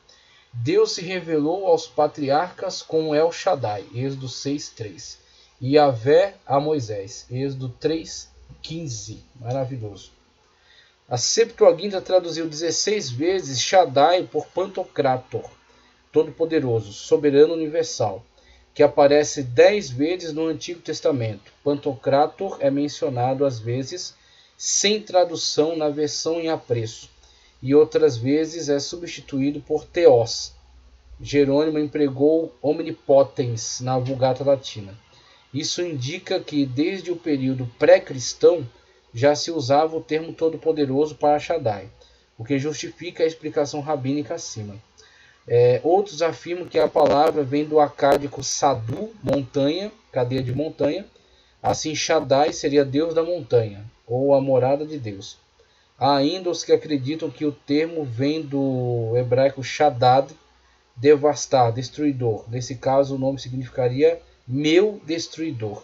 Deus se revelou aos patriarcas com El Shaddai, Êxodo 6:3. E Yahvé a Moisés, Êxodo 3:15. Maravilhoso. A Septuaginta traduziu 16 vezes Shaddai por Pantocrator, todo-poderoso, soberano universal, que aparece 10 vezes no Antigo Testamento. Pantocrator é mencionado às vezes sem tradução na versão em apreço, e outras vezes é substituído por Theos. Jerônimo empregou omnipotens na Vulgata Latina. Isso indica que desde o período pré-cristão já se usava o termo todo-poderoso para Shaddai, o que justifica a explicação rabínica acima. Outros afirmam que a palavra vem do acádico Sadu, montanha, cadeia de montanha. Assim, Shaddai seria Deus da montanha, ou a morada de Deus. Há ainda os que acreditam que o termo vem do hebraico Shaddad, devastar, destruidor. Nesse caso, o nome significaria meu destruidor.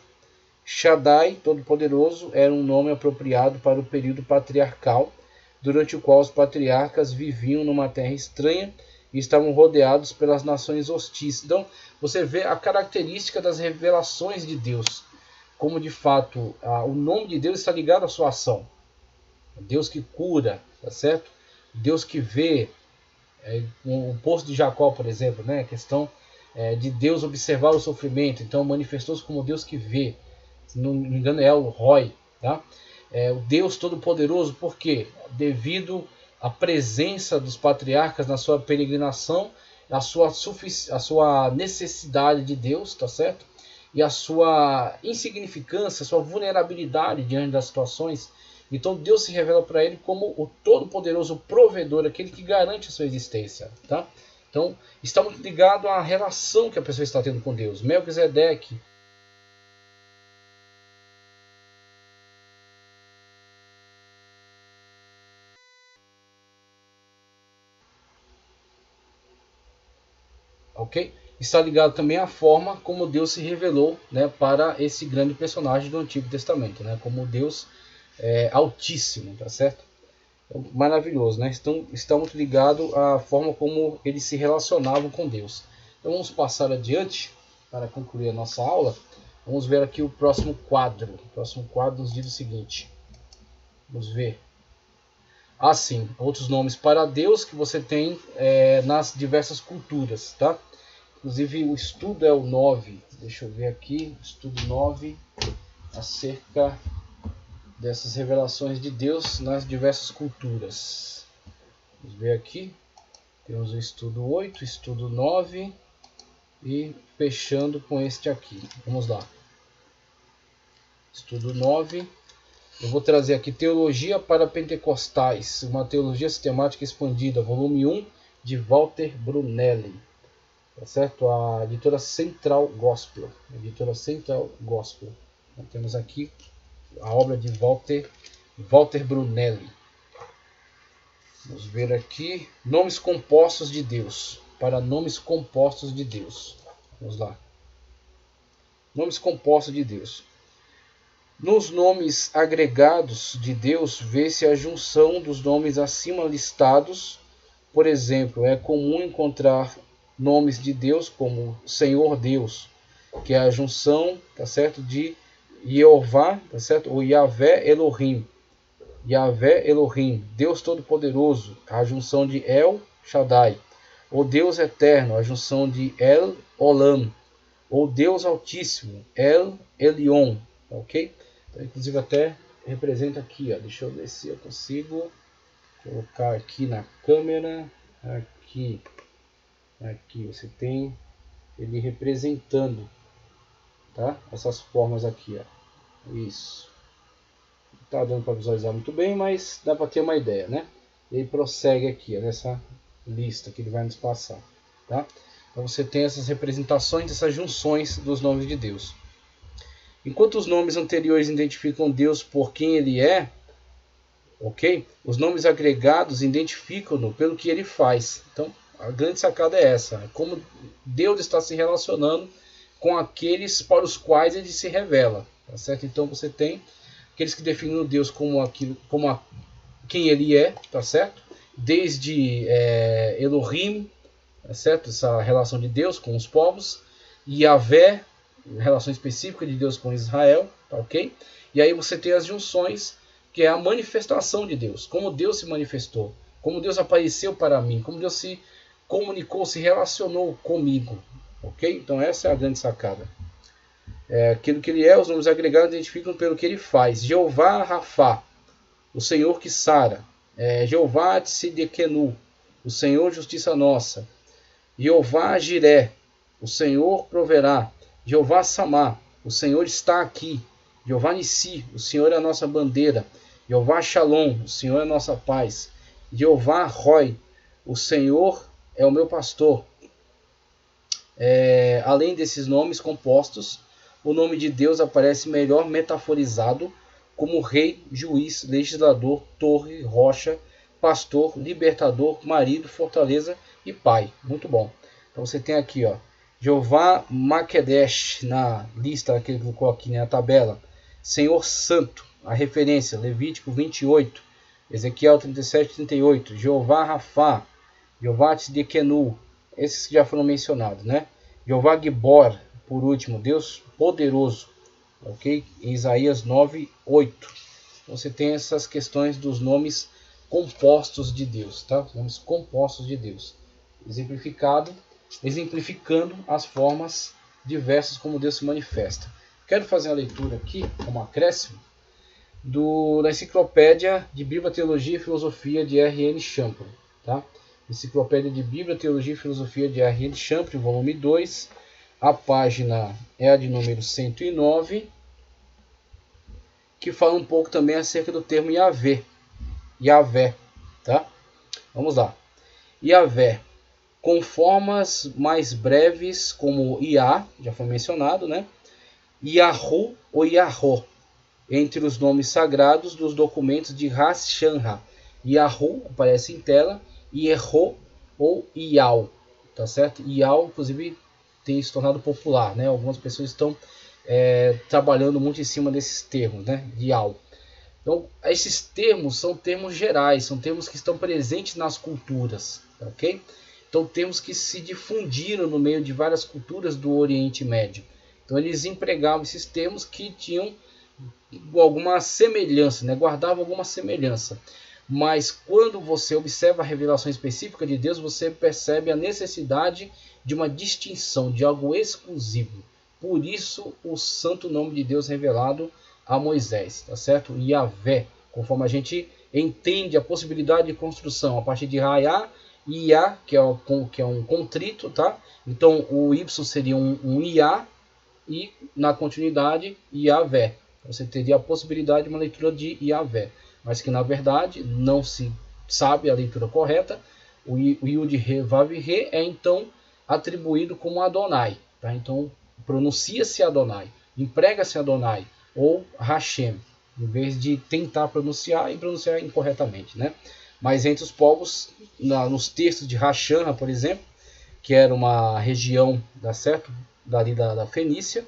Shaddai, todo-poderoso, era um nome apropriado para o período patriarcal, durante o qual os patriarcas viviam numa terra estranha e estavam rodeados pelas nações hostis. Então, você vê a característica das revelações de Deus, como de fato o nome de Deus está ligado à sua ação. Deus que cura, tá certo? Deus que vê. O poço de Jacó, por exemplo, né? A questão de Deus observar o sofrimento. Então, manifestou-se como Deus que vê. Se não me engano, é El Roi, tá? O Deus Todo-Poderoso, por quê? Devido à presença dos patriarcas na sua peregrinação, a sua necessidade de Deus, tá certo? E a sua insignificância, a sua vulnerabilidade diante das situações. Então Deus se revela para ele como o todo-poderoso provedor, aquele que garante a sua existência, tá? Então está muito ligado à relação que a pessoa está tendo com Deus. Melquisedeque, ok? Está ligado também à forma como Deus se revelou, né, para esse grande personagem do Antigo Testamento, né, como Deus Altíssimo, tá certo? Então, maravilhoso, né? Está muito ligado à forma como eles se relacionavam com Deus. Então vamos passar adiante para concluir a nossa aula. Vamos ver aqui o próximo quadro. O próximo quadro nos diz o seguinte. Vamos ver. Assim, outros nomes para Deus que você tem nas diversas culturas, tá? Inclusive o estudo é o 9. Deixa eu ver aqui. Estudo 9 acerca dessas revelações de Deus nas diversas culturas. Vamos ver aqui. Temos o estudo 8, estudo 9 e fechando com este aqui. Vamos lá. Estudo 9. Eu vou trazer aqui Teologia para Pentecostais, uma teologia sistemática expandida, volume 1, de Walter Brunelli. Tá certo? A editora Central Gospel. Editora Central Gospel. Então, temos aqui a obra de Walter Brunelli. Vamos ver aqui. Nomes compostos de Deus. Para nomes compostos de Deus. Vamos lá. Nomes compostos de Deus. Nos nomes agregados de Deus, vê-se a junção dos nomes acima listados. Por exemplo, é comum encontrar nomes de Deus como Senhor Deus, que é a junção, tá certo, de Jeová, tá certo? Ou Yahvé Elohim. Yahvé Elohim, Deus Todo-Poderoso, a junção de El Shaddai. Ou Deus Eterno, a junção de El Olam. Ou Deus Altíssimo, El Elyon, ok? Então, inclusive até representa aqui, ó. Deixa eu ver se eu consigo colocar aqui na câmera. Aqui você tem ele representando, tá? Essas formas aqui, ó. Isso. Não tá dando para visualizar muito bem, mas dá para ter uma ideia, né? Ele prossegue aqui, ó, nessa lista que ele vai nos passar, tá? Então você tem essas representações, essas junções dos nomes de Deus. Enquanto os nomes anteriores identificam Deus por quem Ele é, ok? Os nomes agregados identificam-no pelo que Ele faz. Então a grande sacada é essa: como Deus está se relacionando com aqueles para os quais Ele se revela, tá certo? Então você tem aqueles que definem Deus como aquilo, quem Ele é, tá certo? Desde Elohim, tá certo? Essa relação de Deus com os povos, Yahvé, relação específica de Deus com Israel, tá ok? E aí você tem as junções, que é a manifestação de Deus, como Deus se manifestou, como Deus apareceu para mim, como Deus se comunicou, se relacionou comigo, ok? Então essa é a grande sacada. Aquilo que Ele é, os nomes agregados identificam pelo que Ele faz. Jeová Rafá, o Senhor que sara. Jeová Tsidekenu, o Senhor justiça nossa. Jeová Jiré, o Senhor proverá. Jeová Samá, o Senhor está aqui. Jeová Nissi, o Senhor é a nossa bandeira. Jeová Shalom, o Senhor é a nossa paz. Jeová Roi, o Senhor é o meu pastor. Além desses nomes compostos, o nome de Deus aparece melhor metaforizado como rei, juiz, legislador, torre, rocha, pastor, libertador, marido, fortaleza e pai. Muito bom. Então você tem aqui, ó, Jeová Makedesh, na lista que ele colocou aqui na tabela. Senhor Santo, a referência, Levítico 28, Ezequiel 37, 38. Jeová Rafá, Jeová Tsidekenu, esses que já foram mencionados, né? Jeová Gibor, por último, Deus poderoso, ok? Em Isaías 9, 8. Você tem essas questões dos nomes compostos de Deus, tá? Nomes compostos de Deus, exemplificando as formas diversas como Deus se manifesta. Quero fazer a leitura aqui, como acréscimo, da Enciclopédia de Bíblia, Teologia e Filosofia de R.N. Champlin, tá? Enciclopédia de Bíblia, Teologia e Filosofia de R.N. Champlin, volume 2. A página é a de número 109, que fala um pouco também acerca do termo Yahvé, tá? Vamos lá. Yahvé, com formas mais breves como Iá, já foi mencionado, né? Yahu ou Yahó, entre os nomes sagrados dos documentos de Hashanah. Yahu aparece em tela, Yehó ou Ial, tá certo? Ial, inclusive, tem se tornado popular, né? Algumas pessoas estão trabalhando muito em cima desses termos, né? Ial. Então, esses termos são termos gerais, são termos que estão presentes nas culturas, ok? Então, termos que se difundiram no meio de várias culturas do Oriente Médio. Então, eles empregavam esses termos que tinham alguma semelhança, né? Guardavam alguma semelhança. Mas quando você observa a revelação específica de Deus, você percebe a necessidade de uma distinção, de algo exclusivo. Por isso, o santo nome de Deus revelado a Moisés, tá certo? Yahvé, conforme a gente entende a possibilidade de construção a partir de Raiá e Iá, que é um contrito, tá? Então o Y seria um Iá e na continuidade Yahvé. Você teria a possibilidade de uma leitura de Yahvé, mas que na verdade não se sabe a leitura correta. O Yud Re Vav Re é então atribuído como Adonai, tá? Então pronuncia-se Adonai, emprega-se Adonai ou Hashem, em vez de tentar pronunciar e pronunciar incorretamente, né? Mas entre os povos, nos textos de Hashanah, por exemplo, que era uma região dali da Fenícia,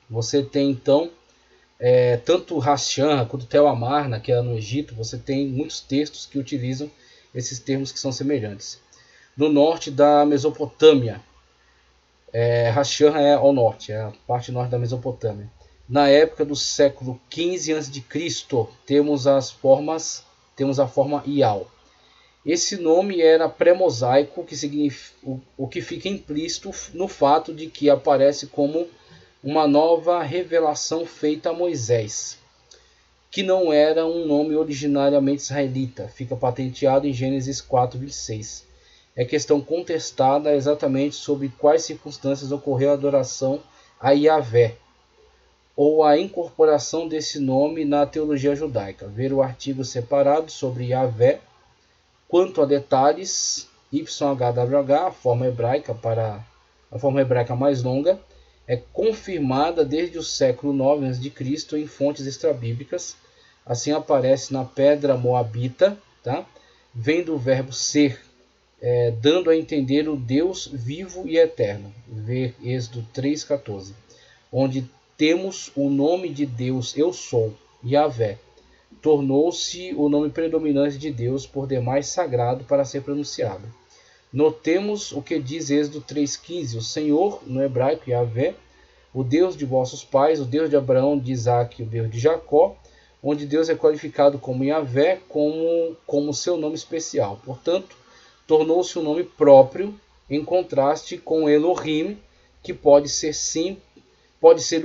você tem então tanto Hashanah quanto Tel Amarna, que era no Egito, você tem muitos textos que utilizam esses termos que são semelhantes. No norte da Mesopotâmia, Hashanah é ao norte, é a parte norte da Mesopotâmia. Na época do século XV a.C., temos a forma Ial. Esse nome era pré-mosaico, que significa, o que fica implícito no fato de que aparece como uma nova revelação feita a Moisés, que não era um nome originariamente israelita, fica patenteado em Gênesis 4:26. É questão contestada exatamente sobre quais circunstâncias ocorreu a adoração a Yahvé, ou a incorporação desse nome na teologia judaica. Ver o artigo separado sobre Yahvé. Quanto a detalhes, YHWH, a forma hebraica mais longa, é confirmada desde o século IX a.C. em fontes extrabíblicas. Assim aparece na pedra moabita, tá? Vem do verbo ser, dando a entender o Deus vivo e eterno. Ver Êxodo 3,14. Onde temos o nome de Deus Eu Sou, Yahvé. Tornou-se o nome predominante de Deus, por demais sagrado para ser pronunciado. Notemos o que diz Êxodo 3,15. O Senhor, no hebraico, Yahvé, o Deus de vossos pais, o Deus de Abraão, de Isaac, o Deus de Jacó, onde Deus é qualificado como Yahvé, como seu nome especial. Portanto, tornou-se um nome próprio, em contraste com Elohim, que pode ser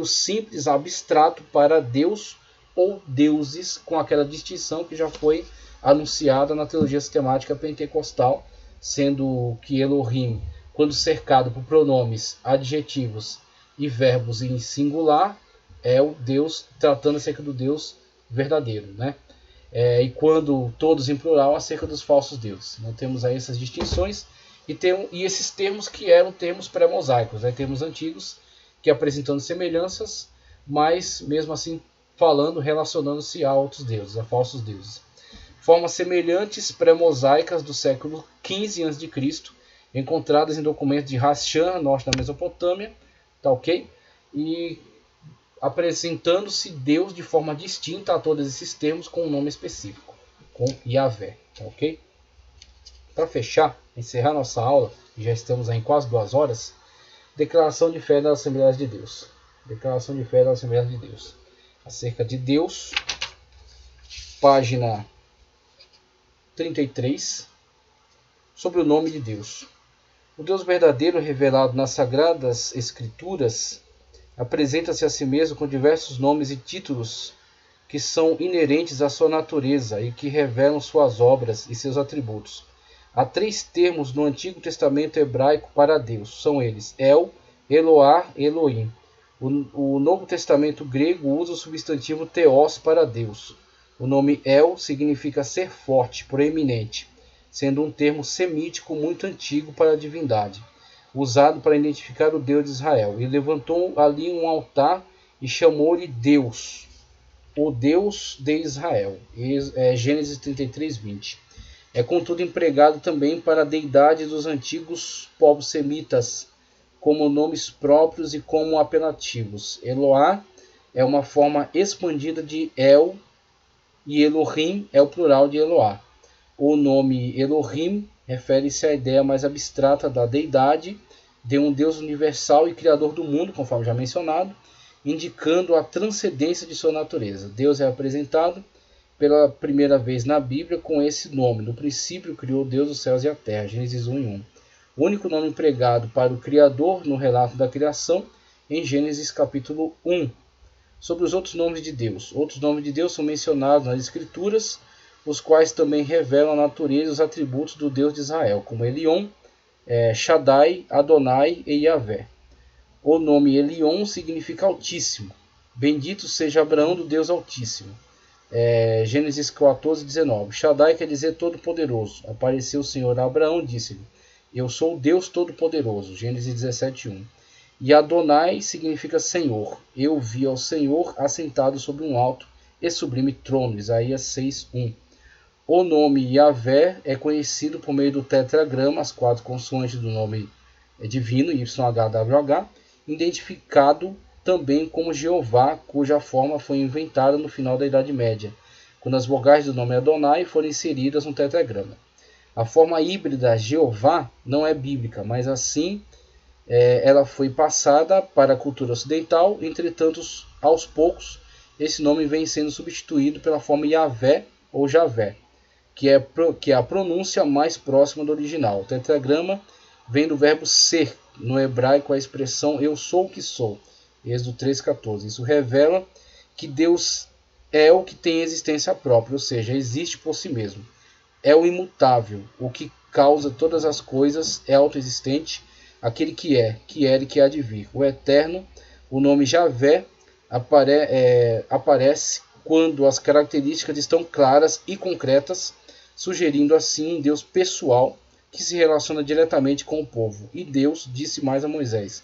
o simples abstrato para Deus ou deuses, com aquela distinção que já foi anunciada na teologia sistemática pentecostal, sendo que Elohim, quando cercado por pronomes, adjetivos e verbos em singular, é o Deus, tratando acerca do Deus verdadeiro, né? E quando todos em plural, acerca dos falsos deuses. Então, temos aí essas distinções e esses termos que eram termos pré-mosaicos, né? Termos antigos que apresentando semelhanças, mas mesmo assim relacionando-se a outros deuses, a falsos deuses. Formas semelhantes pré-mosaicas do século XV a.C., encontradas em documentos de Hasshan, norte da Mesopotâmia, tá ok? E apresentando-se Deus de forma distinta a todos esses termos com um nome específico, com Yahvé, tá ok? Para fechar, encerrar nossa aula, já estamos aí em quase 2 horas, declaração de fé das Assembleias de Deus. Declaração de fé das Assembleias de Deus. Acerca de Deus, página 33, sobre o nome de Deus. O Deus verdadeiro revelado nas Sagradas Escrituras apresenta-se a si mesmo com diversos nomes e títulos que são inerentes à sua natureza e que revelam suas obras e seus atributos. Há 3 termos no Antigo Testamento hebraico para Deus. São eles: El, Eloá, Elohim. O Novo Testamento grego usa o substantivo Theos para Deus. O nome El significa ser forte, proeminente, sendo um termo semítico muito antigo para a divindade, usado para identificar o Deus de Israel. E levantou ali um altar e chamou-lhe Deus, o Deus de Israel. Gênesis 33, 20. É contudo empregado também para a deidade dos antigos povos semitas, como nomes próprios e como apelativos. Eloá é uma forma expandida de El e Elohim é o plural de Eloá. O nome Elohim refere-se à ideia mais abstrata da deidade, de um Deus universal e criador do mundo, conforme já mencionado, indicando a transcendência de sua natureza. Deus é apresentado pela primeira vez na Bíblia com esse nome. No princípio criou Deus os céus e a terra. Gênesis 1:1. O único nome empregado para o Criador no relato da criação, em Gênesis capítulo 1. Sobre os outros nomes de Deus. Outros nomes de Deus são mencionados nas Escrituras, os quais também revelam a natureza e os atributos do Deus de Israel, como Elion, Shaddai, Adonai e Yahvé. O nome Elion significa Altíssimo. Bendito seja Abraão do Deus Altíssimo. Gênesis 14:19. Shaddai quer dizer Todo-Poderoso. Apareceu o Senhor a Abraão e disse-lhe: Eu sou o Deus Todo-Poderoso. Gênesis 17:1. E Adonai significa Senhor. Eu vi ao Senhor assentado sobre um alto e sublime trono. Isaías 6:1. O nome Yahvé é conhecido por meio do tetragrama, as 4 consoantes do nome divino, YHWH, identificado também como Jeová, cuja forma foi inventada no final da Idade Média, quando as vogais do nome Adonai foram inseridas no tetragrama. A forma híbrida Jeová não é bíblica, mas assim ela foi passada para a cultura ocidental. Entretanto, aos poucos, esse nome vem sendo substituído pela forma Yahvé ou Javé, que é a pronúncia mais próxima do original. O tetragrama vem do verbo ser, no hebraico a expressão eu sou o que sou, Êxodo 3,14. Isso revela que Deus é o que tem existência própria, ou seja, existe por si mesmo. É o imutável, o que causa todas as coisas, é autoexistente, aquele que é, que era e que há de vir. O eterno, o nome Javé, aparece quando as características estão claras e concretas, sugerindo assim um Deus pessoal que se relaciona diretamente com o povo. E Deus disse mais a Moisés: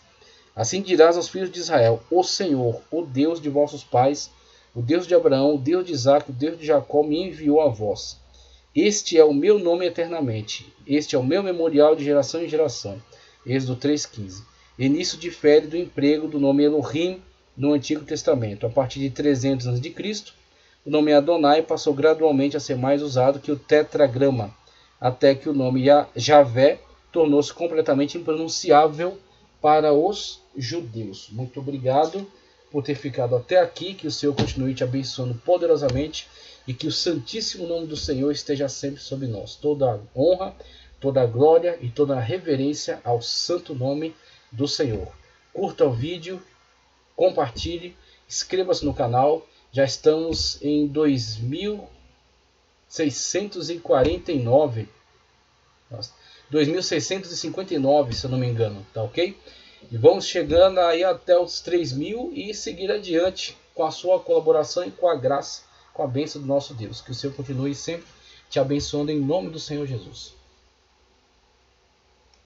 assim dirás aos filhos de Israel: o Senhor, o Deus de vossos pais, o Deus de Abraão, o Deus de Isaque, o Deus de Jacó, me enviou a vós. Este é o meu nome eternamente. Este é o meu memorial de geração em geração. Êxodo 3,15. E nisso difere do emprego do nome Elohim no Antigo Testamento. A partir de 300 a.C., o nome Adonai passou gradualmente a ser mais usado que o tetragrama, até que o nome Javé tornou-se completamente impronunciável para os judeus. Muito obrigado por ter ficado até aqui. Que o Senhor continue te abençoando poderosamente e que o santíssimo nome do Senhor esteja sempre sobre nós. Toda a honra, toda a glória e toda a reverência ao santo nome do Senhor. Curta o vídeo, compartilhe, inscreva-se no canal. Já estamos em 2.649, 2.659, se eu não me engano, tá ok? E vamos chegando aí até os 3.000 e seguir adiante com a sua colaboração e com a graça, com a bênção do nosso Deus. Que o Senhor continue sempre te abençoando em nome do Senhor Jesus.